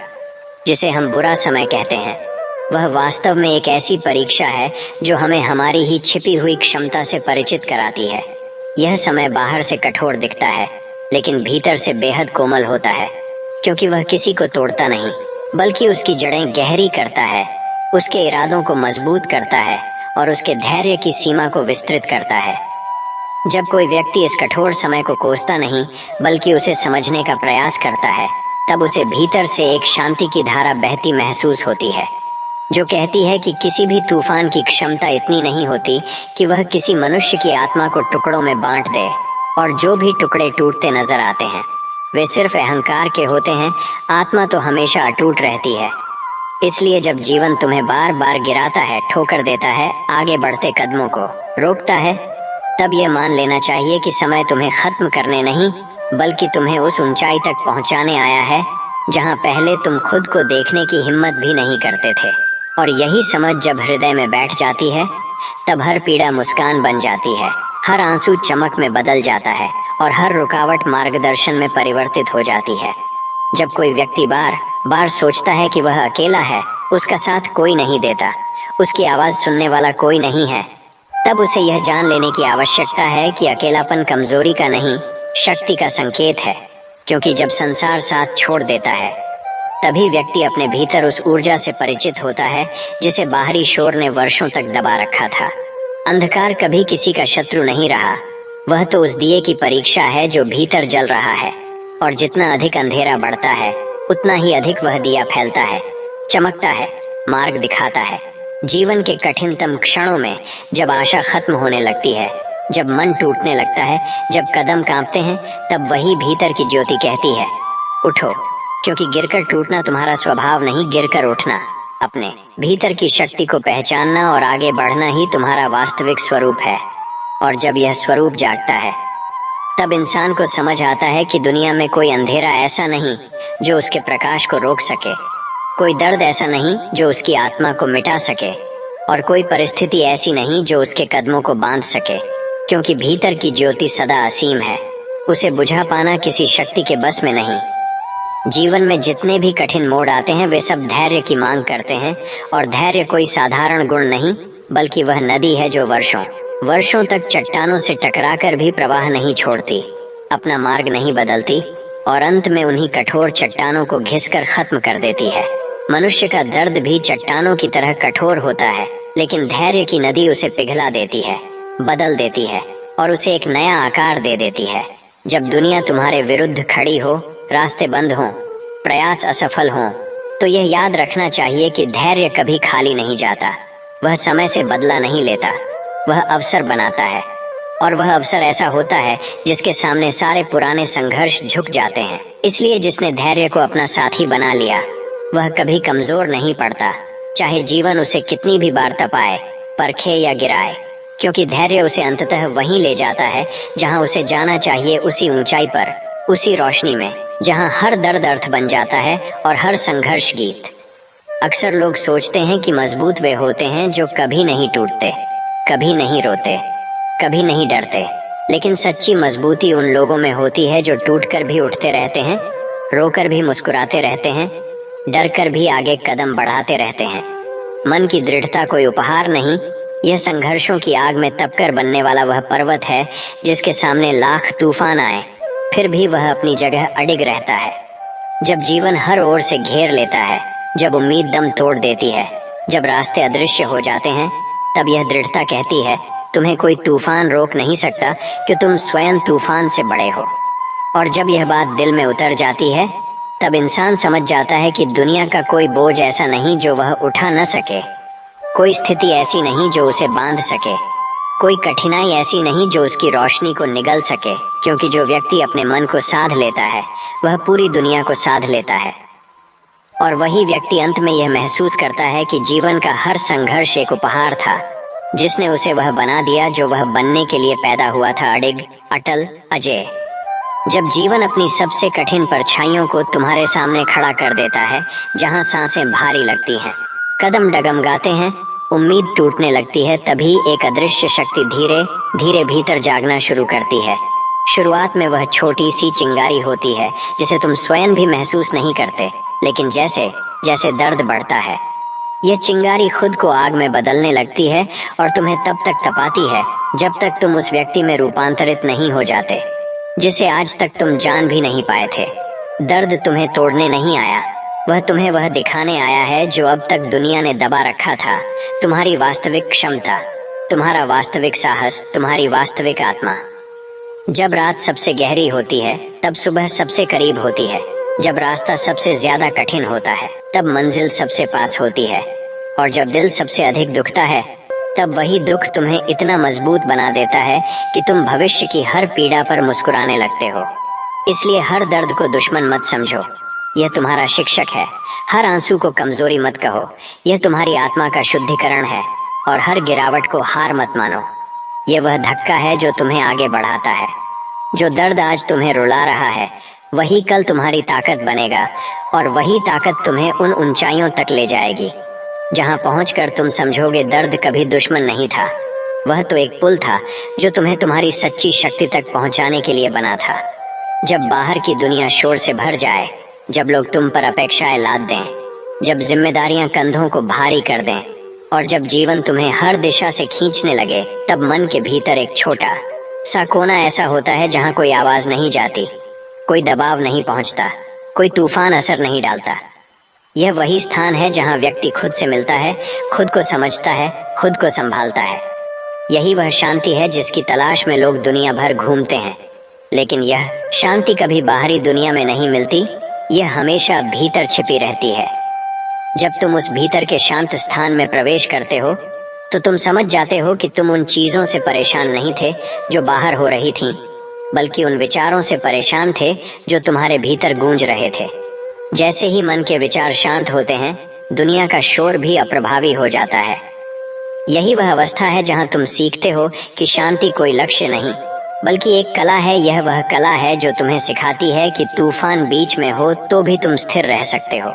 S1: जिसे हम बुरा समय कहते हैं। वह वास्तव में एक ऐसी परीक्षा है जो हमें हमारी ही छिपी हुई क्षमता से परिचित कराती है। यह समय बाहर से कठोर दिखता है, लेकिन भीतर से बेहद कोमल होता है, क्योंकि वह किसी को तोड़ता नहीं, बल्कि उसकी जड़ें गहरी करता है, उसके इरादों को मजबूत करता है और उसके धैर्य की सीमा को विस्तृत करता है। जब कोई व्यक्ति इस कठोर समय को कोसता नहीं, बल्कि उसे समझने का प्रयास करता है, तब उसे भीतर से एक शांति की धारा बहती महसूस होती है, जो कहती है कि किसी भी तूफान की क्षमता इतनी नहीं होती कि वह किसी मनुष्य की आत्मा को टुकड़ों में बांट दे, और जो भी टुकड़े टूटते नजर आते हैं वे सिर्फ अहंकार के होते हैं। आत्मा तो हमेशा अटूट रहती है। इसलिए जब जीवन तुम्हें बार बार गिराता है, ठोकर देता है, आगे बढ़ते कदमों को रोकता है, तब यह मान लेना चाहिए कि समय तुम्हें खत्म करने नहीं, बल्कि तुम्हें उस ऊंचाई तक पहुंचाने आया है जहां पहले तुम खुद को देखने की हिम्मत भी नहीं करते थे। और यही समझ जब हृदय में बैठ जाती है, तब हर पीड़ा मुस्कान बन जाती है, हर आंसू चमक में बदल जाता है और हर रुकावट मार्गदर्शन में परिवर्तित हो जाती है। जब कोई व्यक्ति बार बार सोचता है कि वह अकेला है, उसका साथ कोई नहीं देता, उसकी आवाज सुनने वाला कोई नहीं है, तब उसे यह जान लेने की आवश्यकता है कि अकेलापन कमजोरी का नहीं, शक्ति का संकेत है। क्योंकि जब संसार साथ छोड़ देता है, तभी व्यक्ति अपने भीतर उस ऊर्जा से परिचित होता है जिसे बाहरी शोर ने वर्षों तक दबा रखा था। अंधकार कभी किसी का शत्रु नहीं रहा, वह तो उस दिए की परीक्षा है जो भीतर जल रहा है। और जितना अधिक अंधेरा बढ़ता है, उतना ही अधिक वह दिया फैलता है, चमकता है, मार्ग दिखाता है। जीवन के कठिनतम क्षणों में जब आशा खत्म होने लगती है, जब मन टूटने लगता है, जब कदम कांपते हैं, तब वही भीतर की ज्योति कहती है, उठो। क्योंकि गिरकर टूटना तुम्हारा स्वभाव नहीं, गिरकर उठना, अपने भीतर की शक्ति को पहचानना और आगे बढ़ना ही तुम्हारा वास्तविक स्वरूप है। और जब यह स्वरूप जागता है, तब इंसान को समझ आता है कि दुनिया में कोई अंधेरा ऐसा नहीं जो उसके प्रकाश को रोक सके, कोई दर्द ऐसा नहीं जो उसकी आत्मा को मिटा सके, और कोई परिस्थिति ऐसी नहीं जो उसके कदमों को बांध सके। क्योंकि भीतर की ज्योति सदा असीम है, उसे बुझा पाना किसी शक्ति के बस में नहीं। जीवन में जितने भी कठिन मोड़ आते हैं, वे सब धैर्य की मांग करते हैं, और धैर्य कोई साधारण गुण नहीं, बल्कि वह नदी है जो वर्षों तक चट्टानों से टकराकर भी प्रवाह नहीं छोड़ती, अपना मार्ग नहीं बदलती, और अंत में उन्हीं कठोर चट्टानों को घिसकर खत्म कर देती है। मनुष्य का दर्द भी चट्टानों की तरह कठोर होता है, लेकिन धैर्य की नदी उसे पिघला देती है, बदल देती है और उसे एक नया आकार दे देती है। जब दुनिया तुम्हारे विरुद्ध खड़ी हो, रास्ते बंद हों, प्रयास असफल हों, तो यह याद रखना चाहिए कि धैर्य कभी खाली नहीं जाता। वह समय से बदला नहीं लेता, वह अवसर बनाता है, और वह अवसर ऐसा होता है जिसके सामने सारे पुराने संघर्ष झुक जाते हैं। इसलिए जिसने धैर्य को अपना साथी बना लिया, वह कभी कमजोर नहीं पड़ता, चाहे जीवन उसे कितनी भी बार तपाए, परखे या गिराए। क्योंकि धैर्य उसे अंततः वहीं ले जाता है जहां उसे जाना चाहिए, उसी ऊंचाई पर, उसी रोशनी में, जहां हर दर्द अर्थ बन जाता है और हर संघर्ष गीत। अक्सर लोग सोचते हैं कि मजबूत वे होते हैं जो कभी नहीं टूटते, कभी नहीं रोते, कभी नहीं डरते। लेकिन सच्ची मजबूती उन लोगों में होती है जो टूटकर भी उठते रहते हैं, रोकर भी मुस्कुराते रहते हैं, डर कर भी आगे कदम बढ़ाते रहते हैं। मन की दृढ़ता कोई उपहार नहीं, यह संघर्षों की आग में तपकर बनने वाला वह पर्वत है जिसके सामने लाख तूफान आए, फिर भी वह अपनी जगह अडिग रहता है। जब जीवन हर ओर से घेर लेता है, जब उम्मीद दम तोड़ देती है, जब रास्ते अदृश्य हो जाते हैं, तब यह दृढ़ता कहती है, तुम्हें कोई तूफान रोक नहीं सकता, कि तुम स्वयं तूफान से बड़े हो। और जब यह बात दिल में उतर जाती है, तब इंसान समझ जाता है कि दुनिया का कोई बोझ ऐसा नहीं जो वह उठा न सके, कोई स्थिति ऐसी नहीं जो उसे बांध सके, कोई कठिनाई ऐसी नहीं जो उसकी रोशनी को निगल सके। क्योंकि जो व्यक्ति अपने मन को साध लेता है, वह पूरी दुनिया को साध लेता है। और वही व्यक्ति अंत में यह महसूस करता है कि जीवन का हर संघर्ष एक उपहार था, जिसने उसे वह बना दिया जो वह बनने के लिए पैदा हुआ था, अडिग, अटल, अजय। जब जीवन अपनी सबसे कठिन परछाइयों को तुम्हारे सामने खड़ा कर देता है, जहां सांसें भारी लगती हैं, कदम डगमगाते हैं, उम्मीद टूटने लगती है, तभी एक अदृश्य शक्ति धीरे धीरे भीतर जागना शुरू करती है। शुरुआत में वह छोटी सी चिंगारी होती है जिसे तुम स्वयं भी महसूस नहीं करते, लेकिन जैसे जैसे दर्द बढ़ता है, यह चिंगारी खुद को आग में बदलने लगती है और तुम्हें तब तक तपाती है जब तक तुम उस व्यक्ति में रूपांतरित नहीं हो जाते जिसे आज तक तुम जान भी नहीं पाए थे। दर्द तुम्हें तोड़ने नहीं आया, वह तुम्हें वह दिखाने आया है जो अब तक दुनिया ने दबा रखा था। तुम्हारी वास्तविक क्षमता, तुम्हारा वास्तविक साहस, तुम्हारी वास्तविक आत्मा। जब रात सबसे गहरी होती है तब सुबह सबसे करीब होती है। जब रास्ता सबसे ज्यादा कठिन होता है तब मंजिल सबसे पास होती है। और जब दिल सबसे अधिक दुखता है तब वही दुख तुम्हें इतना मजबूत बना देता है कि तुम भविष्य की हर पीड़ा पर मुस्कुराने लगते हो। इसलिए हर दर्द को दुश्मन मत समझो, यह तुम्हारा शिक्षक है। हर आंसू को कमजोरी मत कहो, यह तुम्हारी आत्मा का शुद्धिकरण है। और हर गिरावट को हार मत मानो, यह वह धक्का है जो तुम्हें आगे बढ़ाता है। जो दर्द आज तुम्हें रुला रहा है वही कल तुम्हारी ताकत बनेगा और वही ताकत तुम्हें उन ऊंचाइयों तक ले जाएगी जहां पहुंचकर तुम समझोगे दर्द कभी दुश्मन नहीं था, वह तो एक पुल था जो तुम्हें तुम्हारी सच्ची शक्ति तक पहुंचाने के लिए बना था। जब बाहर की दुनिया शोर से भर जाए, जब लोग तुम पर अपेक्षाएं लाद दें, जब जिम्मेदारियां कंधों को भारी कर दें और जब जीवन तुम्हें हर दिशा से खींचने लगे, तब मन के भीतर एक छोटा सा कोना ऐसा होता है जहां कोई आवाज नहीं जाती, कोई दबाव नहीं पहुंचता, कोई तूफान असर नहीं डालता। यह वही स्थान है जहां व्यक्ति खुद से मिलता है, खुद को समझता है, खुद को संभालता है। यही वह शांति है जिसकी तलाश में लोग दुनिया भर घूमते हैं, लेकिन यह शांति कभी बाहरी दुनिया में नहीं मिलती, यह हमेशा भीतर छिपी रहती है। जब तुम उस भीतर के शांत स्थान में प्रवेश करते हो तो तुम समझ जाते हो कि तुम उन चीजों से परेशान नहीं थे जो बाहर हो रही थीं, बल्कि उन विचारों से परेशान थे जो तुम्हारे भीतर गूंज रहे थे। जैसे ही मन के विचार शांत होते हैं, दुनिया का शोर भी अप्रभावी हो जाता है। यही वह अवस्था है जहां तुम सीखते हो कि शांति कोई लक्ष्य नहीं बल्कि एक कला है। यह वह कला है जो तुम्हें सिखाती है कि तूफान बीच में हो तो भी तुम स्थिर रह सकते हो,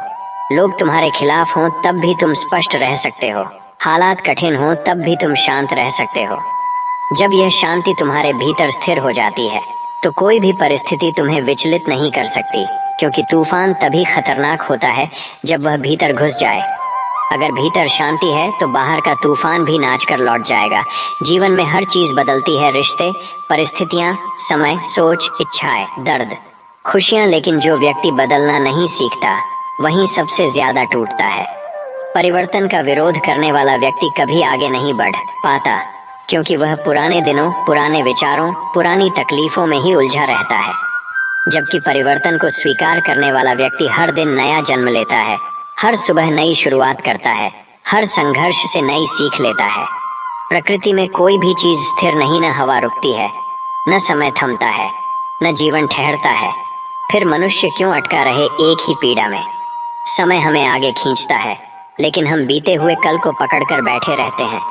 S1: लोग तुम्हारे खिलाफ हों तब भी तुम स्पष्ट रह सकते हो, हालात कठिन हों तब भी तुम शांत रह सकते हो। जब यह शांति तुम्हारे भीतर स्थिर हो जाती है तो कोई भी परिस्थिति तुम्हें विचलित नहीं कर सकती, क्योंकि तूफान तभी खतरनाक होता है जब वह भीतर घुस जाए। अगर भीतर शांति है तो बाहर का तूफान भी नाच कर लौट जाएगा। जीवन में हर चीज बदलती है, रिश्ते, परिस्थितियां, समय, सोच, इच्छाएं, दर्द, खुशियां, लेकिन जो व्यक्ति बदलना नहीं सीखता वहीं सबसे ज्यादा टूटता है। परिवर्तन का विरोध करने वाला व्यक्ति कभी आगे नहीं बढ़ पाता, क्योंकि वह पुराने दिनों, पुराने विचारों, पुरानी तकलीफों में ही उलझा रहता है। जबकि परिवर्तन को स्वीकार करने वाला व्यक्ति हर दिन नया जन्म लेता है, हर सुबह नई शुरुआत करता है, हर संघर्ष से नई सीख लेता है। प्रकृति में कोई भी चीज स्थिर नहीं, न हवा रुकती है, न समय थमता है, न जीवन ठहरता है। फिर मनुष्य क्यों अटका रहे एक ही पीड़ा में? समय हमें आगे खींचता है, लेकिन हम बीते हुए कल को पकड़कर बैठे रहते हैं।